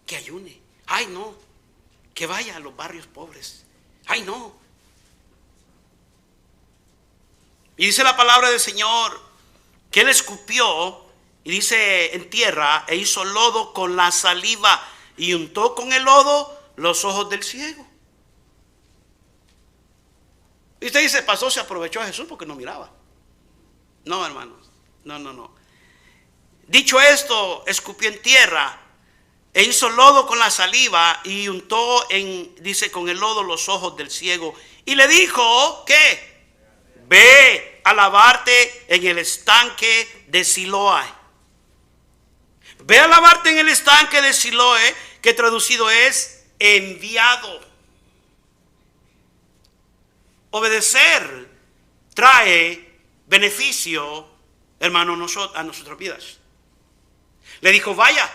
Que ayune. Ay, no. Que vaya a los barrios pobres. Ay, no. Y dice la palabra del Señor que él escupió, y dice, en tierra, e hizo lodo con la saliva y untó con el lodo los ojos del ciego. Y usted dice, pasó, se aprovechó a Jesús porque no miraba. No, hermanos, no. Dicho esto, escupió en tierra e hizo lodo con la saliva y untó dice, con el lodo los ojos del ciego. Y le dijo, ¿qué? Ve a lavarte en el estanque de Siloé. Ve a lavarte en el estanque de Siloé, que traducido es enviado. Obedecer trae beneficio, hermano, a nuestras vidas. Le dijo, vaya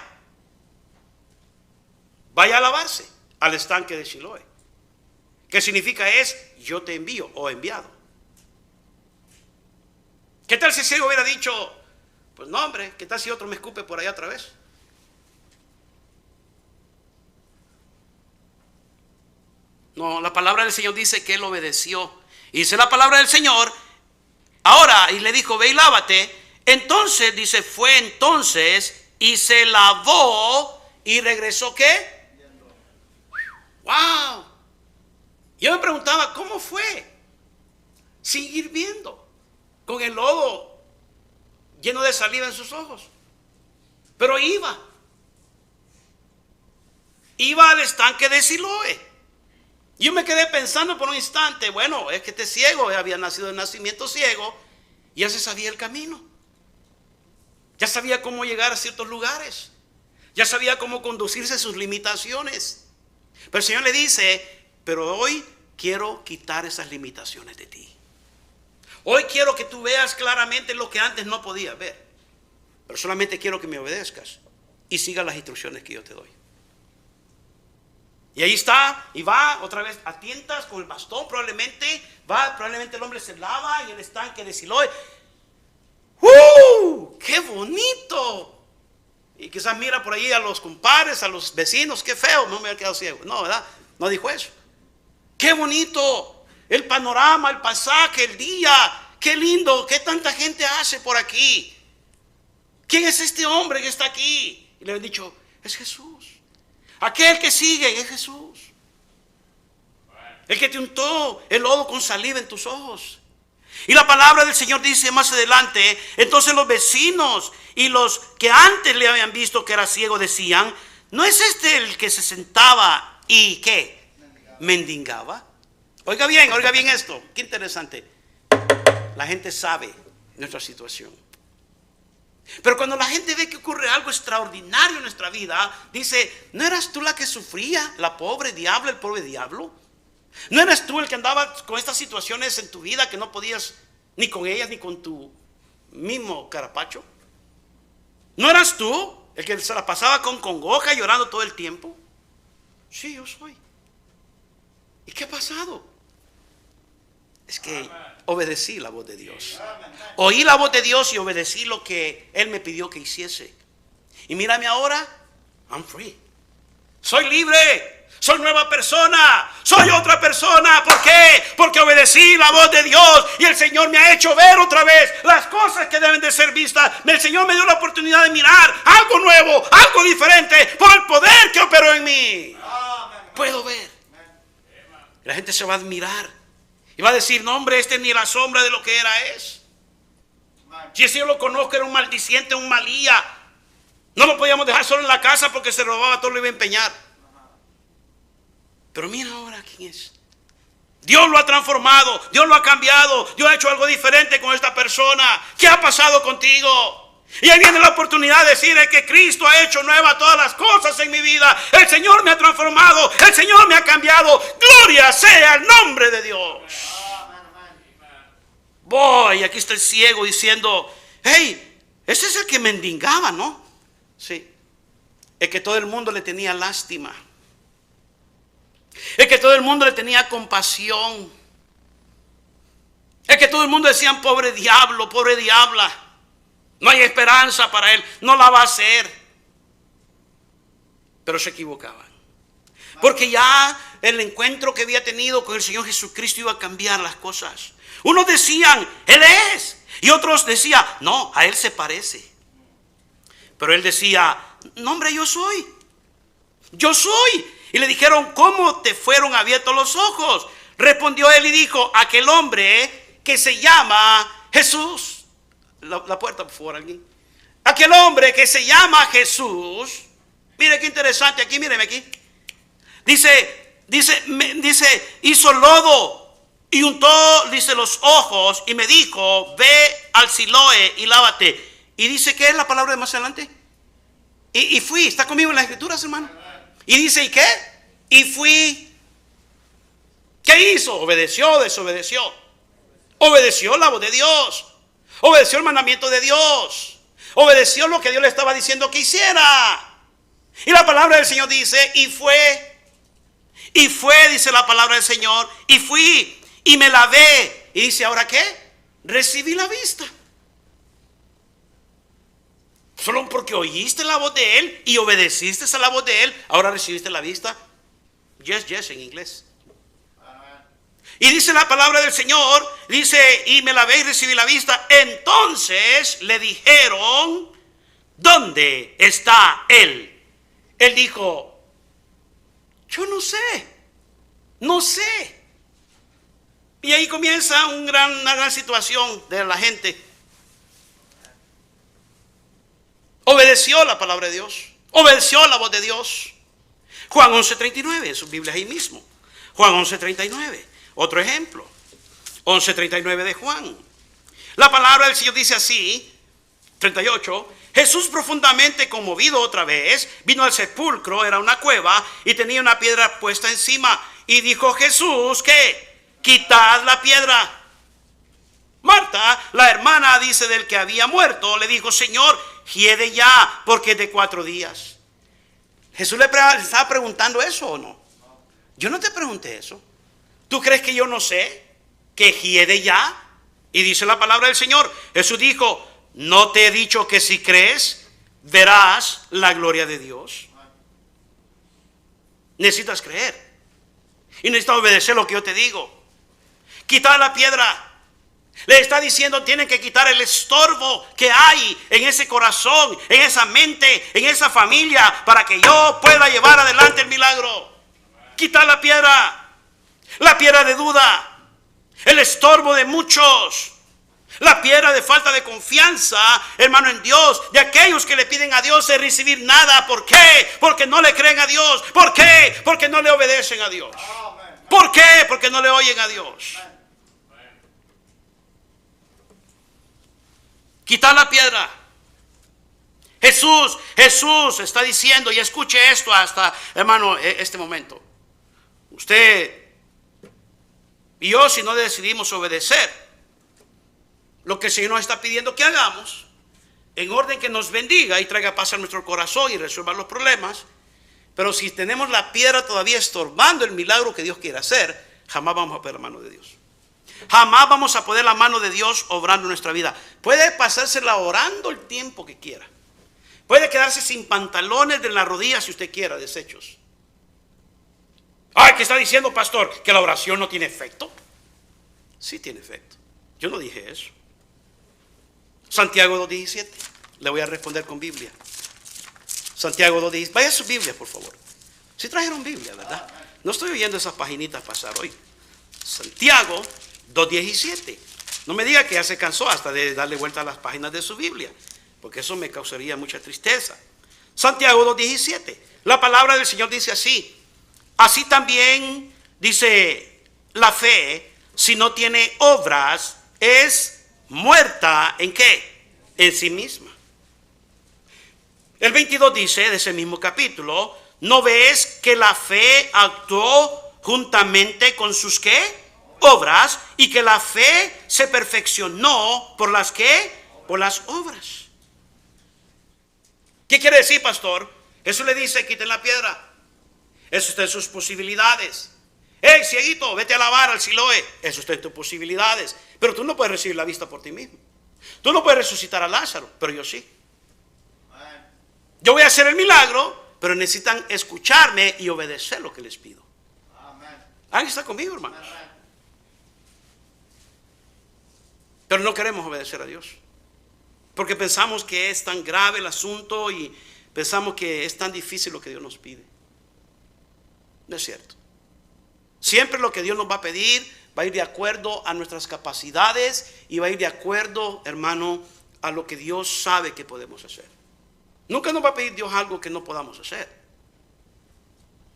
a lavarse al estanque de Siloé. ¿Qué significa? Es yo te envío o enviado. ¿Qué tal si el ciego hubiera dicho, pues no, hombre, qué tal si otro me escupe por allá otra vez? No, la palabra del Señor dice que él obedeció. Y dice la palabra del Señor, ahora, y le dijo, ve y lávate. Entonces, dice, fue entonces y se lavó y regresó, ¿qué? ¡Wow! Yo me preguntaba, ¿cómo fue? Seguir viendo, con el lodo lleno de saliva en sus ojos. Pero iba al estanque de Siloé. Yo me quedé pensando por un instante, bueno, es que este ciego había nacido de nacimiento ciego, y ya se sabía el camino. Ya sabía cómo llegar a ciertos lugares. Ya sabía cómo conducirse sus limitaciones. Pero el Señor le dice, pero hoy quiero quitar esas limitaciones de ti. Hoy quiero que tú veas claramente lo que antes no podías ver. Pero solamente quiero que me obedezcas y sigas las instrucciones que yo te doy. Y ahí está, y va otra vez a tientas con el bastón, probablemente el hombre se lava en el estanque de Siloé. ¡Qué bonito! Y quizás mira por ahí a los compadres, a los vecinos, qué feo, no me había quedado ciego. No, ¿verdad? No dijo eso. ¡Qué bonito! El panorama, el pasaje, el día, qué lindo, qué tanta gente hace por aquí. ¿Quién es este hombre que está aquí? Y le han dicho, es Jesús. Aquel que sigue es Jesús. El que te untó el lodo con saliva en tus ojos. Y la palabra del Señor dice más adelante, entonces los vecinos y los que antes le habían visto que era ciego decían, ¿no es este el que se sentaba y qué? Mendigaba. Oiga bien esto, qué interesante. La gente sabe nuestra situación. Pero cuando la gente ve que ocurre algo extraordinario en nuestra vida, dice, ¿no eras tú la que sufría, la pobre diablo, el pobre diablo? ¿No eras tú el que andaba con estas situaciones en tu vida que no podías ni con ellas ni con tu mismo carapacho? ¿No eras tú el que se la pasaba con congoja llorando todo el tiempo? Sí, yo soy. ¿Y qué ha pasado? Es que obedecí la voz de Dios. Oí la voz de Dios y obedecí lo que Él me pidió que hiciese. Y mírame ahora, I'm free. Soy libre. Soy nueva persona, soy otra persona. ¿Por qué? Porque obedecí la voz de Dios y el Señor me ha hecho ver otra vez las cosas que deben de ser vistas. El Señor me dio la oportunidad de mirar algo nuevo, algo diferente por el poder que operó en mí. Puedo ver. La gente se va a admirar y va a decir, no hombre, este ni la sombra de lo que era es. Si ese yo lo conozco, era un maldiciente, un malía. No lo podíamos dejar solo en la casa porque se robaba todo, lo iba a empeñar. Pero mira ahora quién es. Dios lo ha transformado, Dios lo ha cambiado, Dios ha hecho algo diferente con esta persona. ¿Qué ha pasado contigo? Y ahí viene la oportunidad de decir que Cristo ha hecho nueva todas las cosas en mi vida. El Señor me ha transformado, el Señor me ha cambiado. Gloria sea el nombre de Dios. Voy, aquí está el ciego diciendo, hey, ese es el que mendigaba, ¿no? Sí. Es que todo el mundo le tenía lástima. Es que todo el mundo le tenía compasión. Es que todo el mundo decía, pobre diablo, pobre diabla. No hay esperanza para él, no la va a hacer. Pero se equivocaban. Porque ya el encuentro que había tenido con el Señor Jesucristo iba a cambiar las cosas. Unos decían, Él es. Y otros decían, no, a Él se parece. Pero Él decía, no hombre, yo soy. Yo soy. Y le dijeron, ¿cómo te fueron abiertos los ojos? Respondió él y dijo, aquel hombre que se llama Jesús. La puerta, por favor, alguien. Aquel hombre que se llama Jesús. Mire qué interesante aquí, míreme aquí. Dice, hizo lodo y untó, dice, los ojos y me dijo, ve al Siloé y lávate. Y dice, ¿qué es la palabra de más adelante? Y fui, ¿está conmigo en las escrituras, hermano? Y dice, ¿y qué? Y fui. ¿Qué hizo? Obedeció, desobedeció. Obedeció la voz de Dios. Obedeció el mandamiento de Dios. Obedeció lo que Dios le estaba diciendo que hiciera. Y la palabra del Señor dice, y fue. Y fue, dice la palabra del Señor. Y fui y me lavé. Y dice, ¿ahora qué? Recibí la vista. Solo porque oíste la voz de Él y obedeciste a la voz de Él, ahora recibiste la vista. Yes, yes, en inglés. Y dice la palabra del Señor, dice, y me lavé y recibí la vista. Entonces le dijeron, ¿dónde está Él? Él dijo, yo no sé, no sé. Y ahí comienza una gran situación de la gente. Obedeció la palabra de Dios. Obedeció la voz de Dios. Juan 11:39, en sus Biblias ahí mismo. Juan 11:39. Otro ejemplo. 11:39 de Juan. La palabra del Señor dice así, 38. Jesús, profundamente conmovido otra vez, vino al sepulcro, era una cueva, y tenía una piedra puesta encima. Y dijo Jesús, ¿qué? Quitad la piedra. Marta, la hermana, dice, del que había muerto, le dijo, Señor, hiede ya, porque es de 4 días. Jesús le estaba preguntando eso o no. Yo no te pregunté eso. ¿Tú crees que yo no sé que hiede ya? Y dice la palabra del Señor, Jesús dijo, ¿no te he dicho que si crees, verás la gloria de Dios? Necesitas creer. Y necesitas obedecer lo que yo te digo. Quitar la piedra. Le está diciendo, tienen que quitar el estorbo que hay en ese corazón, en esa mente, en esa familia, para que yo pueda llevar adelante el milagro. Quitar la piedra de duda, el estorbo de muchos, la piedra de falta de confianza, hermano, en Dios, de aquellos que le piden a Dios de recibir nada. ¿Por qué? Porque no le creen a Dios. ¿Por qué? Porque no le obedecen a Dios. ¿Por qué? Porque no le oyen a Dios. Quitar la piedra. Jesús está diciendo, y escuche esto hasta, hermano, este momento. Usted y yo, si no decidimos obedecer lo que el Señor nos está pidiendo que hagamos, en orden que nos bendiga y traiga paz a nuestro corazón y resuelva los problemas, pero si tenemos la piedra todavía estorbando el milagro que Dios quiere hacer, jamás vamos a ver la mano de Dios. Jamás vamos a poder la mano de Dios obrando en nuestra vida. Puede pasársela orando el tiempo que quiera. Puede quedarse sin pantalones de las rodillas si usted quiera, deshechos. Ay, ¿qué está diciendo, pastor? ¿Que la oración no tiene efecto? Sí tiene efecto. Yo no dije eso. Santiago 2:17. Le voy a responder con Biblia. Santiago 2:17. Vaya a su Biblia, por favor. Si trajeron Biblia, ¿verdad? No estoy oyendo esas paginitas pasar hoy. Santiago 2:17. No me diga que ya se cansó hasta de darle vuelta a las páginas de su Biblia, porque eso me causaría mucha tristeza. Santiago 2:17. La palabra del Señor dice así. Así también dice la fe, si no tiene obras, es muerta ¿en qué? En sí misma. El 22 dice de ese mismo capítulo, ¿no ves que la fe actuó juntamente con sus qué? Obras, y que la fe se perfeccionó por las qué? Por las obras. ¿Qué quiere decir, pastor? Jesús le dice, quiten la piedra. Eso está en sus posibilidades. Hey, cieguito, vete a lavar al Siloé. Eso está en tus posibilidades. Pero tú no puedes recibir la vista por ti mismo. Tú no puedes resucitar a Lázaro, pero yo sí. Yo voy a hacer el milagro, pero necesitan escucharme y obedecer lo que les pido. ¿Alguien está conmigo, hermanos? Pero no queremos obedecer a Dios, porque pensamos que es tan grave el asunto y pensamos que es tan difícil lo que Dios nos pide. No es cierto. Siempre lo que Dios nos va a pedir va a ir de acuerdo a nuestras capacidades y va a ir de acuerdo, hermano, a lo que Dios sabe que podemos hacer. Nunca nos va a pedir Dios algo que no podamos hacer.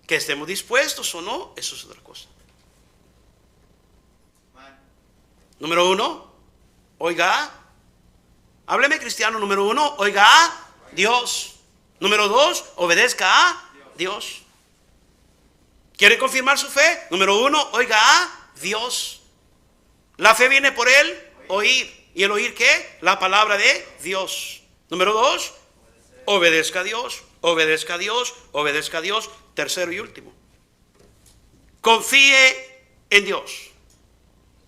Que estemos dispuestos o no, eso es otra cosa. Número 1, oiga. Hábleme, cristiano. Número 1, oiga a Dios. Número 2, obedezca a Dios. ¿Quiere confirmar su fe? Número 1, oiga a Dios. La fe viene por el oír. ¿Y el oír qué? La palabra de Dios. Número 2, obedezca a Dios. Obedezca a Dios. Obedezca a Dios. Tercero y último, confíe en Dios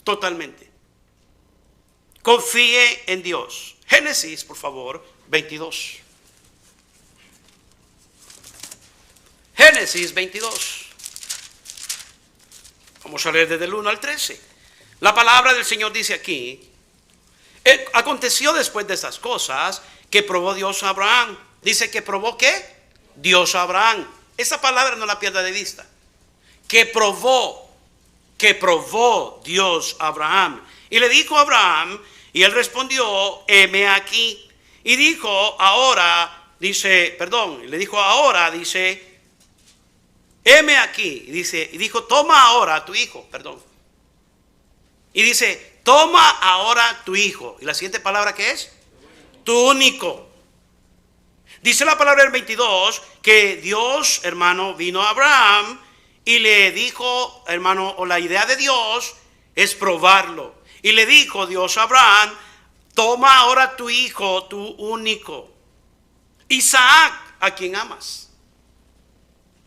totalmente. Confíe en Dios. Génesis, por favor, 22. Génesis 22. Vamos a leer desde el 1 al 13. La palabra del Señor dice aquí: aconteció después de estas cosas que probó Dios a Abraham. Dice que probó ¿qué? Dios a Abraham. Esa palabra no la pierda de vista. Que probó Dios a Abraham. Y le dijo a Abraham, y él respondió, heme aquí. Y dijo, ahora, dice, heme aquí. Y dijo, toma ahora tu hijo, Y dice, toma ahora tu hijo. ¿Y la siguiente palabra qué es? Tu único. Dice la palabra del 22 que Dios, hermano, vino a Abraham y le dijo, hermano, o la idea de Dios es probarlo. Y le dijo Dios a Abraham, toma ahora tu hijo, tu único, Isaac, a quien amas.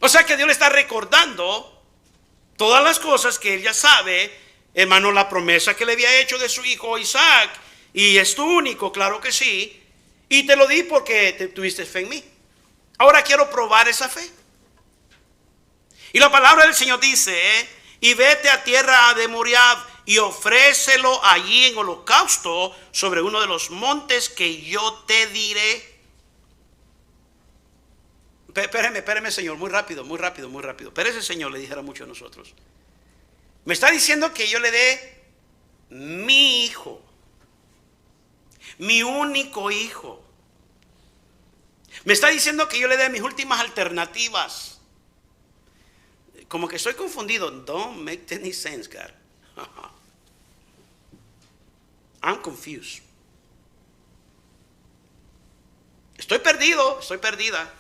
O sea que Dios le está recordando todas las cosas que él ya sabe, hermano, la promesa que le había hecho de su hijo Isaac. Y es tu único, claro que sí. Y te lo di porque tuviste fe en mí. Ahora quiero probar esa fe. Y la palabra del Señor dice, y vete a tierra de Moriab y ofrécelo allí en holocausto sobre uno de los montes que yo te diré. Espéreme, Señor, muy rápido. Espérese, Señor, le dijera mucho a nosotros. Me está diciendo que yo le dé mi hijo. Mi único hijo. Me está diciendo que yo le dé mis últimas alternativas. Como que estoy confundido. Don't make any sense, God. I'm confused. Estoy perdido, estoy perdida.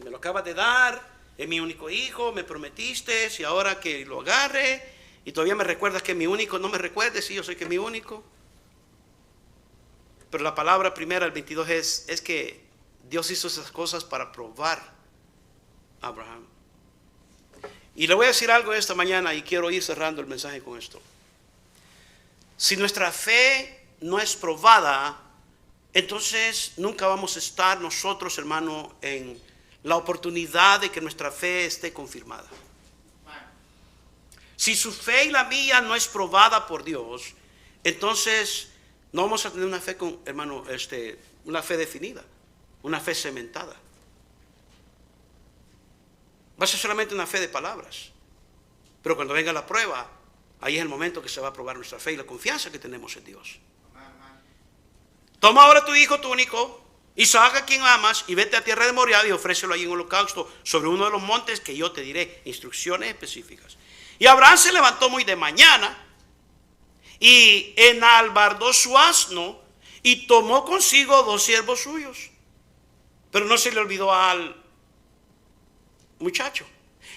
Me lo acabas de dar. Es mi único hijo. Me prometiste. Y ahora que lo agarre. Y todavía me recuerdas que es mi único. No me recuerdes. Sí, yo sé que es mi único. Pero la palabra primera, el 22, es que Dios hizo esas cosas para probar a Abraham. Y le voy a decir algo esta mañana y quiero ir cerrando el mensaje con esto. Si nuestra fe no es probada, entonces nunca vamos a estar nosotros, hermano, en la oportunidad de que nuestra fe esté confirmada. Si su fe y la mía no es probada por Dios, entonces no vamos a tener una fe hermano, una fe definida, una fe cementada. Va a ser solamente una fe de palabras. Pero cuando venga la prueba, ahí es el momento que se va a probar nuestra fe y la confianza que tenemos en Dios. Toma ahora tu hijo, tu único, Isaac, a quien amas, y vete a tierra de Moriah y ofrécelo allí en holocausto sobre uno de los montes que yo te diré. Instrucciones específicas. Y Abraham se levantó muy de mañana y enalbardó su asno y tomó consigo 2 siervos suyos. Pero no se le olvidó al muchacho.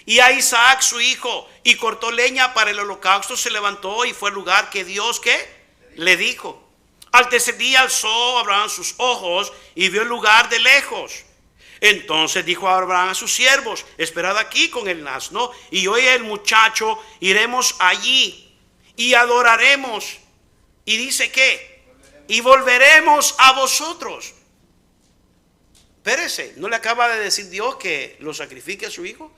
Y a Isaac su hijo, y cortó leña para el holocausto, se levantó y fue al lugar que Dios le dijo. Al tercer día alzó Abraham sus ojos y vio el lugar de lejos. Entonces dijo Abraham a sus siervos: esperad aquí con el asno, y yo y el muchacho iremos allí y adoraremos. Y dice que, y volveremos a vosotros. Espérese, ¿no le acaba de decir Dios que lo sacrifique a su hijo?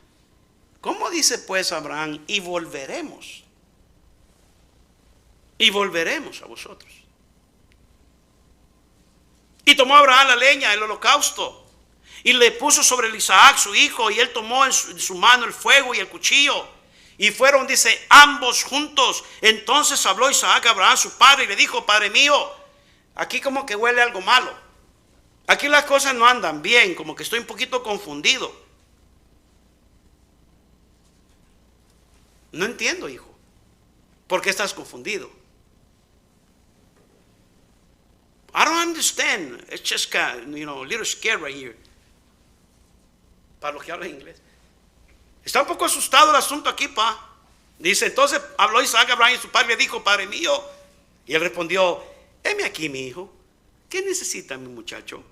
¿Cómo dice pues Abraham? Y volveremos. Y volveremos a vosotros. Y tomó Abraham la leña, el holocausto, y le puso sobre el Isaac su hijo, y él tomó en su mano el fuego y el cuchillo. Y fueron, dice, ambos juntos. Entonces habló Isaac a Abraham su padre y le dijo: Padre mío. Aquí como que huele algo malo. Aquí las cosas no andan bien, como que estoy un poquito confundido. No entiendo, hijo. ¿Por qué estás confundido? I don't understand. It's just a little scared right here. Para los que hablan inglés. Está un poco asustado el asunto aquí, pa. Dice, entonces habló Isaac a Abraham y su padre le dijo: Padre mío. Y él respondió: heme aquí, mi hijo. ¿Qué necesita mi muchacho?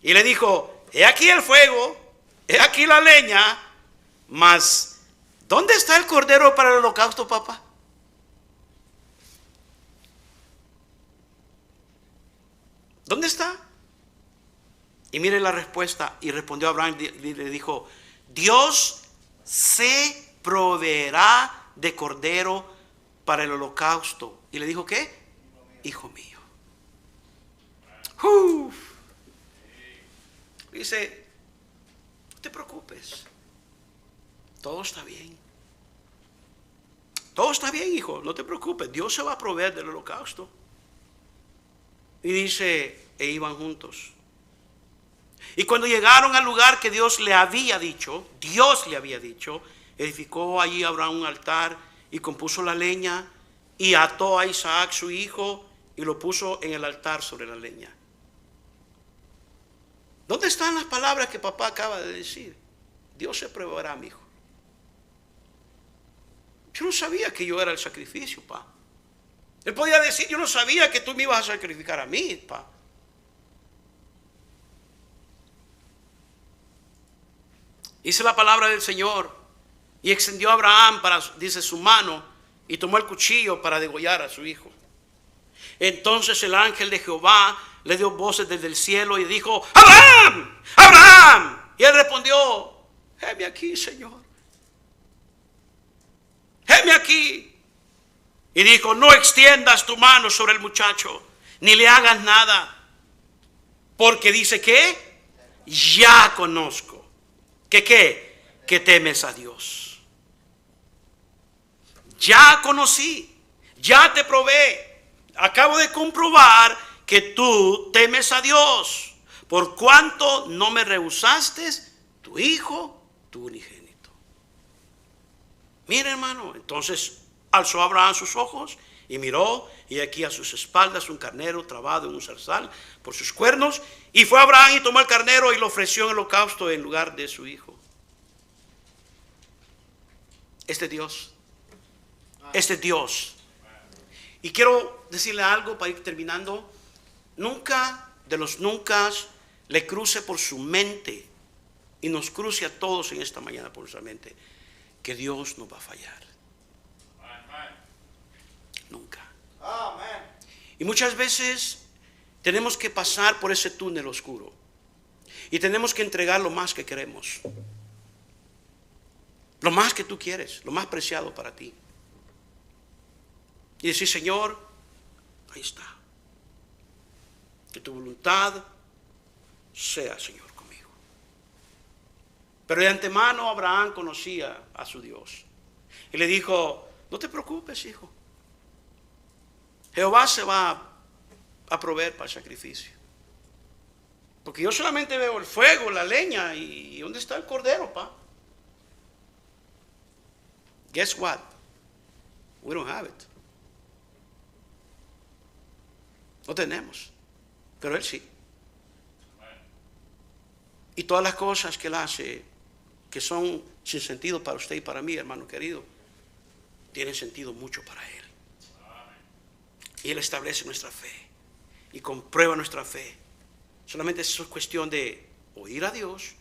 Y le dijo: he aquí el fuego, he aquí la leña, mas ¿dónde está el cordero para el holocausto, papá? ¿Dónde está? Y mire la respuesta. Y respondió Abraham y le dijo: Dios se proveerá de cordero para el holocausto. Y le dijo: ¿qué? Hijo mío. Dice: no te preocupes. Todo está bien. Todo está bien, hijo. No te preocupes. Dios se va a proveer del holocausto. Y dice: e iban juntos. Y cuando llegaron al lugar que Dios le había dicho, edificó allí Abraham un altar y compuso la leña y ató a Isaac su hijo y lo puso en el altar sobre la leña. ¿Dónde están las palabras que papá acaba de decir? Dios se proveerá, mi hijo. Yo no sabía que yo era el sacrificio, pa. Él podía decir: yo no sabía que tú me ibas a sacrificar a mí, pa. Dice la palabra del Señor: y extendió Abraham dice, su mano, y tomó el cuchillo para degollar a su hijo. Entonces el ángel de Jehová le dio voces desde el cielo y dijo: ¡Abraham! ¡Abraham! Y él respondió: heme aquí, Señor. Heme aquí. Y dijo: no extiendas tu mano sobre el muchacho, ni le hagas nada, porque dice que ya conozco que temes a Dios. Ya conocí, ya te probé, acabo de comprobar que tú temes a Dios, por cuanto no me rehusaste tu hijo, tu unigénito. Mira, hermano, entonces alzó Abraham sus ojos y miró, y aquí a sus espaldas un carnero trabado en un zarzal por sus cuernos. Y fue Abraham y tomó el carnero y lo ofreció en holocausto en lugar de su hijo. Este Dios. Y quiero decirle algo para ir terminando. Nunca de los nunca le cruce por su mente, y nos cruce a todos en esta mañana por nuestra mente, Porque Dios no va a fallar. Nunca. Y muchas veces tenemos que pasar por ese túnel oscuro. Y tenemos que entregar lo más que queremos. Lo más que tú quieres, lo más preciado para ti. Y decir, Señor, ahí está. Que tu voluntad sea, Señor, conmigo. Pero de antemano Abraham conocía a su Dios. Y le dijo, no te preocupes, hijo. Jehová se va a proveer para el sacrificio. Porque yo solamente veo el fuego, la leña, y ¿dónde está el cordero, pa? Guess what? We don't have it. No tenemos, pero Él sí. Y todas las cosas que Él hace, que son sin sentido para usted y para mí, hermano querido, tienen sentido mucho para Él. Y Él establece nuestra fe y comprueba nuestra fe. Solamente eso es cuestión de oír a Dios,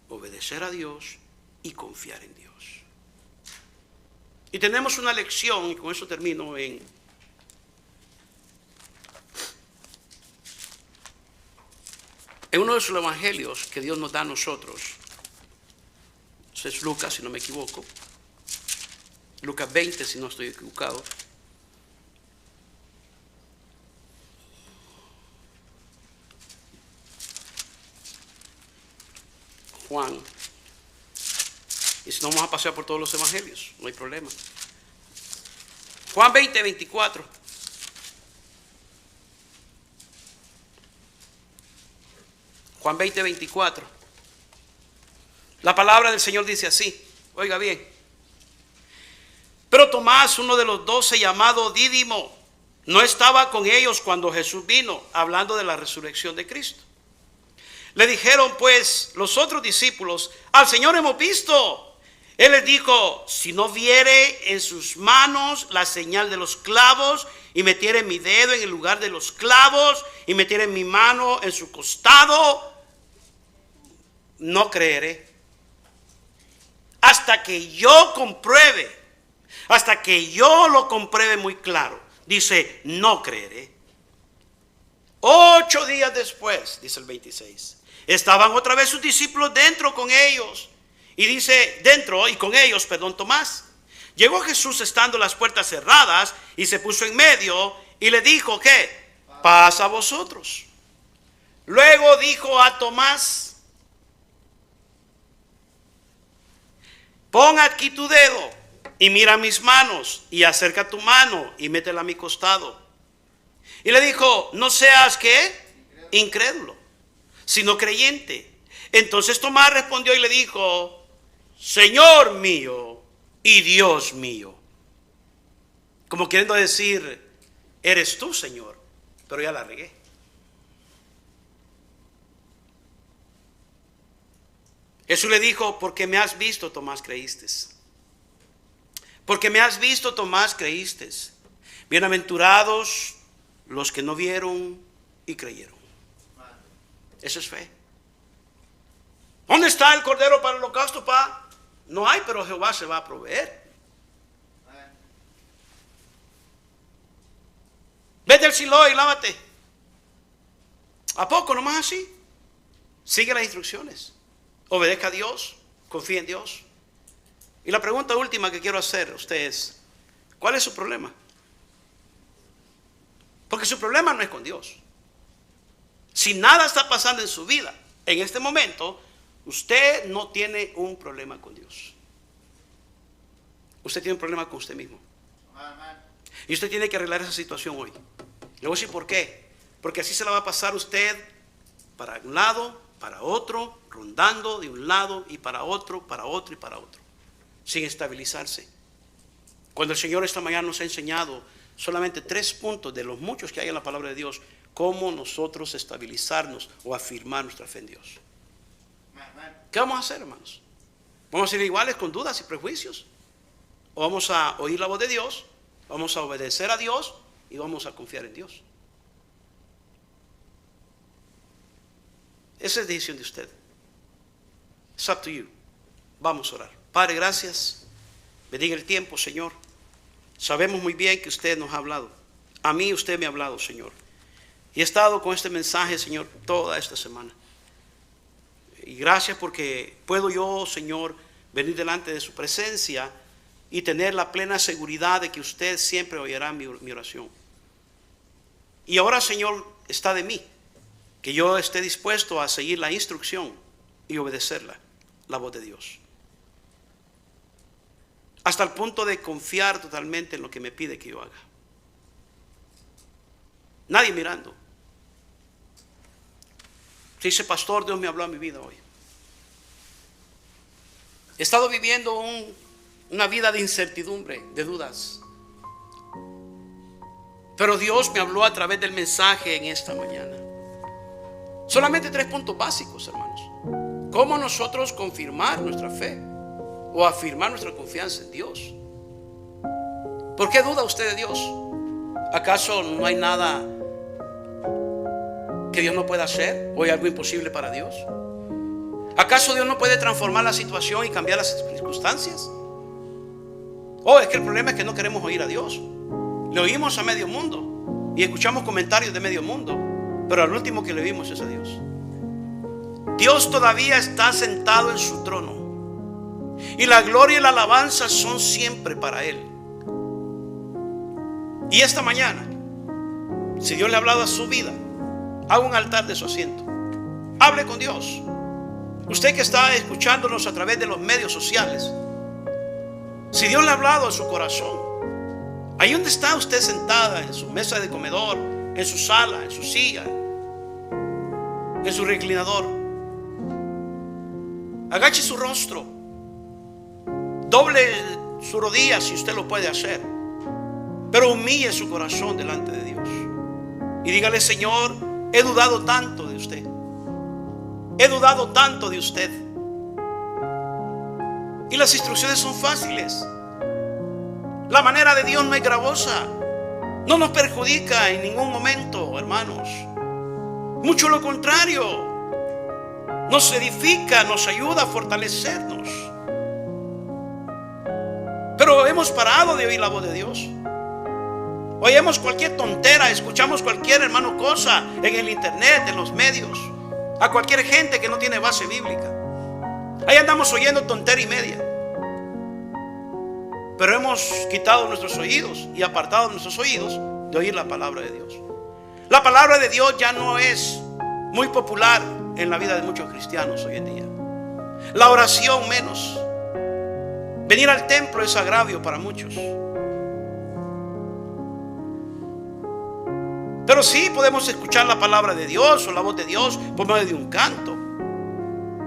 obedecer a Dios y confiar en Dios. Y tenemos una lección, y con eso termino, en uno de los evangelios que Dios nos da a nosotros. Eso es Lucas, si no me equivoco. Lucas 20, si no estoy equivocado. Juan. Y si no, vamos a pasar por todos los evangelios, no hay problema. Juan 20, 24. Juan 20, 24. La palabra del Señor dice así, oiga bien. Pero Tomás, uno de los 12, llamado Dídimo, no estaba con ellos cuando Jesús vino, hablando de la resurrección de Cristo. Le dijeron pues los otros discípulos, al Señor hemos visto. Él les dijo, si no viere en sus manos la señal de los clavos, y metiere mi dedo en el lugar de los clavos, y metiere mi mano en su costado, no creeré. Hasta que yo compruebe, hasta que yo lo compruebe muy claro. Dice, no creeré. 8 días después, dice el 26, estaban otra vez sus discípulos dentro con ellos. Y dice, dentro y con ellos, Tomás. Llegó Jesús estando las puertas cerradas y se puso en medio y le dijo, ¿qué? Paz a vosotros. Luego dijo a Tomás, pon aquí tu dedo y mira mis manos, y acerca tu mano y métela a mi costado. Y le dijo, no seas, ¿qué? Incrédulo, sino creyente. Entonces Tomás respondió y le dijo, Señor mío y Dios mío. Como queriendo decir, eres tú, Señor, pero ya la regué. Jesús le dijo, porque me has visto, Tomás, creíste. Porque me has visto, Tomás, creíste. Bienaventurados los que no vieron y creyeron. Eso es fe. ¿Dónde está el cordero para el holocausto, pa? No hay, pero Jehová se va a proveer. Vete al Silo y lávate. ¿A poco? Nomás así. Sigue las instrucciones. Obedezca a Dios. Confía en Dios. Y la pregunta última que quiero hacer a ustedes, ¿cuál es su problema? Porque su problema no es con Dios. Si nada está pasando en su vida en este momento, usted no tiene un problema con Dios. Usted tiene un problema con usted mismo. Y usted tiene que arreglar esa situación hoy. Le voy a decir por qué. Porque así se la va a pasar usted para un lado, para otro, rondando de un lado y para otro y para otro, sin estabilizarse. Cuando el Señor esta mañana nos ha enseñado solamente 3 puntos de los muchos que hay en la palabra de Dios, cómo nosotros estabilizarnos o afirmar nuestra fe en Dios. ¿Qué vamos a hacer, hermanos? ¿Vamos a ser iguales con dudas y prejuicios? ¿O vamos a oír la voz de Dios? ¿Vamos a obedecer a Dios? Y vamos a confiar en Dios. Esa es decisión de usted. It's up to you. Vamos a orar. Padre, gracias. Bendiga el tiempo, Señor. Sabemos muy bien que usted nos ha hablado. A mí usted me ha hablado, Señor. Y he estado con este mensaje, Señor, toda esta semana. Y gracias porque puedo yo, Señor, venir delante de su presencia y tener la plena seguridad de que usted siempre oirá mi oración. Y ahora, Señor, está de mí que yo esté dispuesto a seguir la instrucción y obedecerla, la voz de Dios. Hasta el punto de confiar totalmente en lo que me pide que yo haga. Nadie mirando. Si dice, pastor, Dios me habló a mi vida hoy. He estado viviendo una vida de incertidumbre, de dudas. Pero Dios me habló a través del mensaje en esta mañana. Solamente 3 puntos básicos, hermanos. ¿Cómo nosotros confirmar nuestra fe o afirmar nuestra confianza en Dios? ¿Por qué duda usted de Dios? ¿Acaso no hay nada que Dios no pueda hacer? ¿O hay algo imposible para Dios? ¿Acaso Dios no puede transformar la situación y cambiar las circunstancias? Es que el problema es que no queremos oír a Dios. Le oímos a medio mundo y escuchamos comentarios de medio mundo, pero al último que le oímos es a Dios. Dios todavía está sentado en su trono y la gloria y la alabanza son siempre para Él. Y esta mañana, si Dios le ha hablado a su vida, haga un altar de su asiento. Hable con Dios. Usted que está escuchándonos a través de los medios sociales, si Dios le ha hablado a su corazón, ahí donde está usted sentada, en su mesa de comedor, en su sala, en su silla, en su reclinador, agache su rostro, doble su rodilla si usted lo puede hacer, pero humille su corazón delante de Dios y dígale: Señor, he dudado tanto de usted, he dudado tanto de usted, y las instrucciones son fáciles. La manera de Dios no es gravosa, no nos perjudica en ningún momento, hermanos. Mucho lo contrario, nos edifica, nos ayuda a fortalecernos. Pero hemos parado de oír la voz de Dios. Oímos cualquier tontera, escuchamos cualquier, hermano, cosa en el internet, en los medios, a cualquier gente que no tiene base bíblica. Ahí andamos oyendo tontera y media. Pero hemos quitado nuestros oídos y apartado nuestros oídos de oír la palabra de Dios. La palabra de Dios ya no es muy popular en la vida de muchos cristianos hoy en día. La oración menos. Venir al templo es agravio para muchos. Pero sí podemos escuchar la palabra de Dios o la voz de Dios por medio de un canto.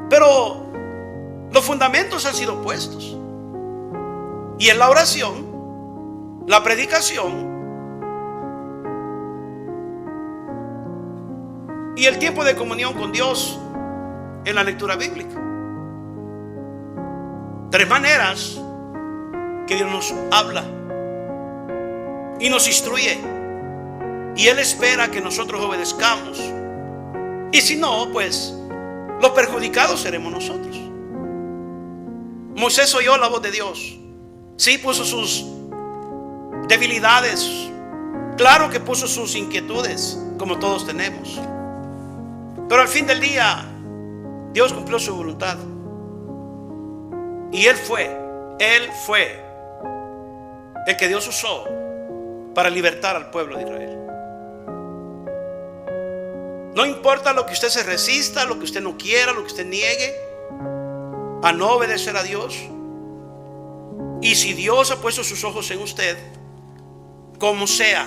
Pero los fundamentos han sido puestos. Y en la oración, la predicación y el tiempo de comunión con Dios en la lectura bíblica. 3 maneras que Dios nos habla y nos instruye. Y Él espera que nosotros obedezcamos. Y si no, pues los perjudicados seremos nosotros. Moisés oyó la voz de Dios. Sí, puso sus debilidades. Claro que puso sus inquietudes, como todos tenemos. Pero al fin del día, Dios cumplió su voluntad. Y Él fue el que Dios usó para libertar al pueblo de Israel. No importa lo que usted se resista, lo que usted no quiera, lo que usted niegue a no obedecer a Dios. Y si Dios ha puesto sus ojos en usted, como sea,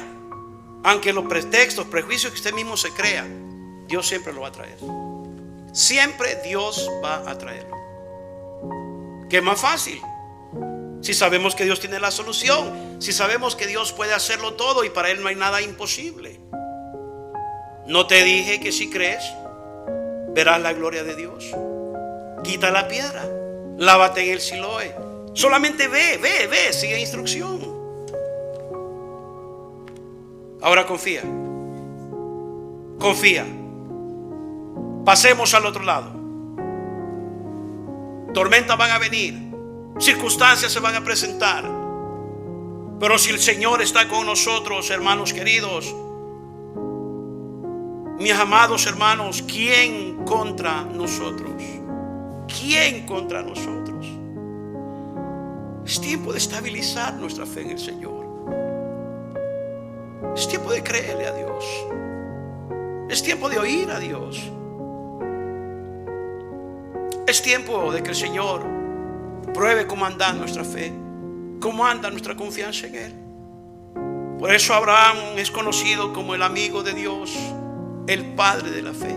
aunque los pretextos, prejuicios que usted mismo se crea, Dios siempre lo va a traer. Siempre Dios va a traerlo. ¿Qué es más fácil? Si sabemos que Dios tiene la solución, si sabemos que Dios puede hacerlo todo y para Él no hay nada imposible. ¿No te dije que si crees, verás la gloria de Dios? Quita la piedra, lávate en el Siloé. Solamente ve, sigue instrucción. Ahora confía. Pasemos al otro lado. Tormentas van a venir, circunstancias se van a presentar. Pero si el Señor está con nosotros, hermanos queridos, mis amados hermanos, ¿quién contra nosotros? ¿Quién contra nosotros? Es tiempo de estabilizar nuestra fe en el Señor. Es tiempo de creerle a Dios. Es tiempo de oír a Dios. Es tiempo de que el Señor pruebe cómo anda nuestra fe, cómo anda nuestra confianza en Él. Por eso Abraham es conocido como el amigo de Dios, el padre de la fe.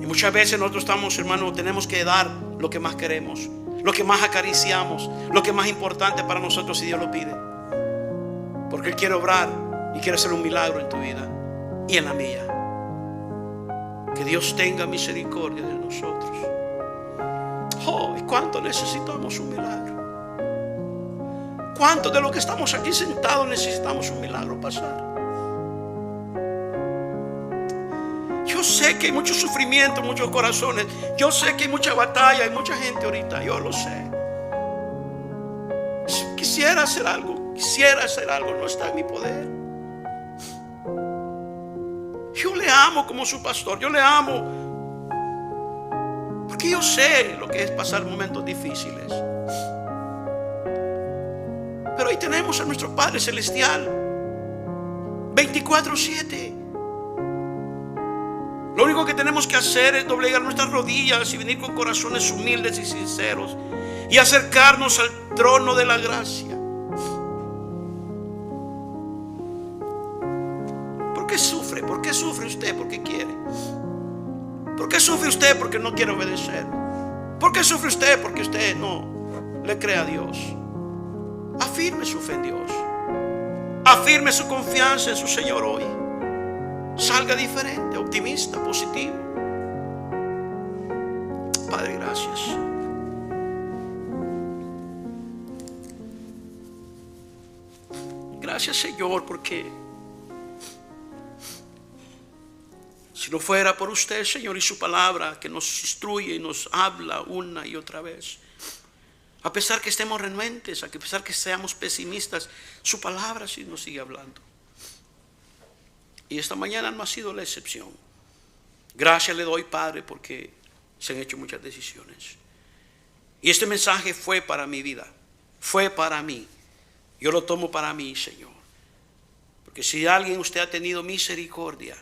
Y muchas veces nosotros estamos, hermanos, tenemos que dar lo que más queremos, lo que más acariciamos, lo que más importante para nosotros si Dios lo pide. Porque Él quiere obrar y quiere hacer un milagro en tu vida y en la mía. Que Dios tenga misericordia de nosotros. Oh, ¿y cuánto necesitamos un milagro? ¿Cuánto de lo que estamos aquí sentados necesitamos un milagro pasar? Yo sé que hay mucho sufrimiento en muchos corazones. Yo sé que hay mucha batalla, hay mucha gente ahorita. Yo lo sé. Quisiera hacer algo, no está en mi poder. Yo le amo como su pastor. Yo le amo porque yo sé lo que es pasar momentos difíciles. Pero ahí tenemos a nuestro Padre Celestial 24/7. Lo único que tenemos que hacer es doblegar nuestras rodillas y venir con corazones humildes y sinceros y acercarnos al trono de la gracia. ¿Por qué sufre? ¿Por qué sufre usted? Porque quiere. ¿Por qué sufre usted? Porque no quiere obedecer. ¿Por qué sufre usted? Porque usted no le cree a Dios. Afirme su fe en Dios. Afirme su confianza en su Señor hoy. Salga diferente, optimista, positivo. Padre, gracias. Gracias, Señor, porque si no fuera por usted, Señor, y su palabra que nos instruye y nos habla una y otra vez, a pesar que estemos renuentes, a pesar que seamos pesimistas, su palabra sí nos sigue hablando. Y esta mañana no ha sido la excepción. Gracias le doy, Padre, porque se han hecho muchas decisiones. Y este mensaje fue para mi vida, fue para mí. Yo lo tomo para mí, Señor. Porque si alguien usted ha tenido misericordia,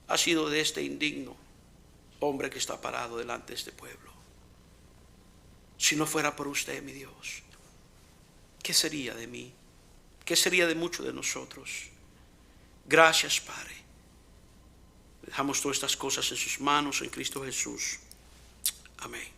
ha sido de este indigno hombre que está parado delante de este pueblo. Si no fuera por usted, mi Dios, ¿qué sería de mí? ¿Qué sería de muchos de nosotros? Gracias, Padre. Dejamos todas estas cosas en sus manos, en Cristo Jesús. Amén.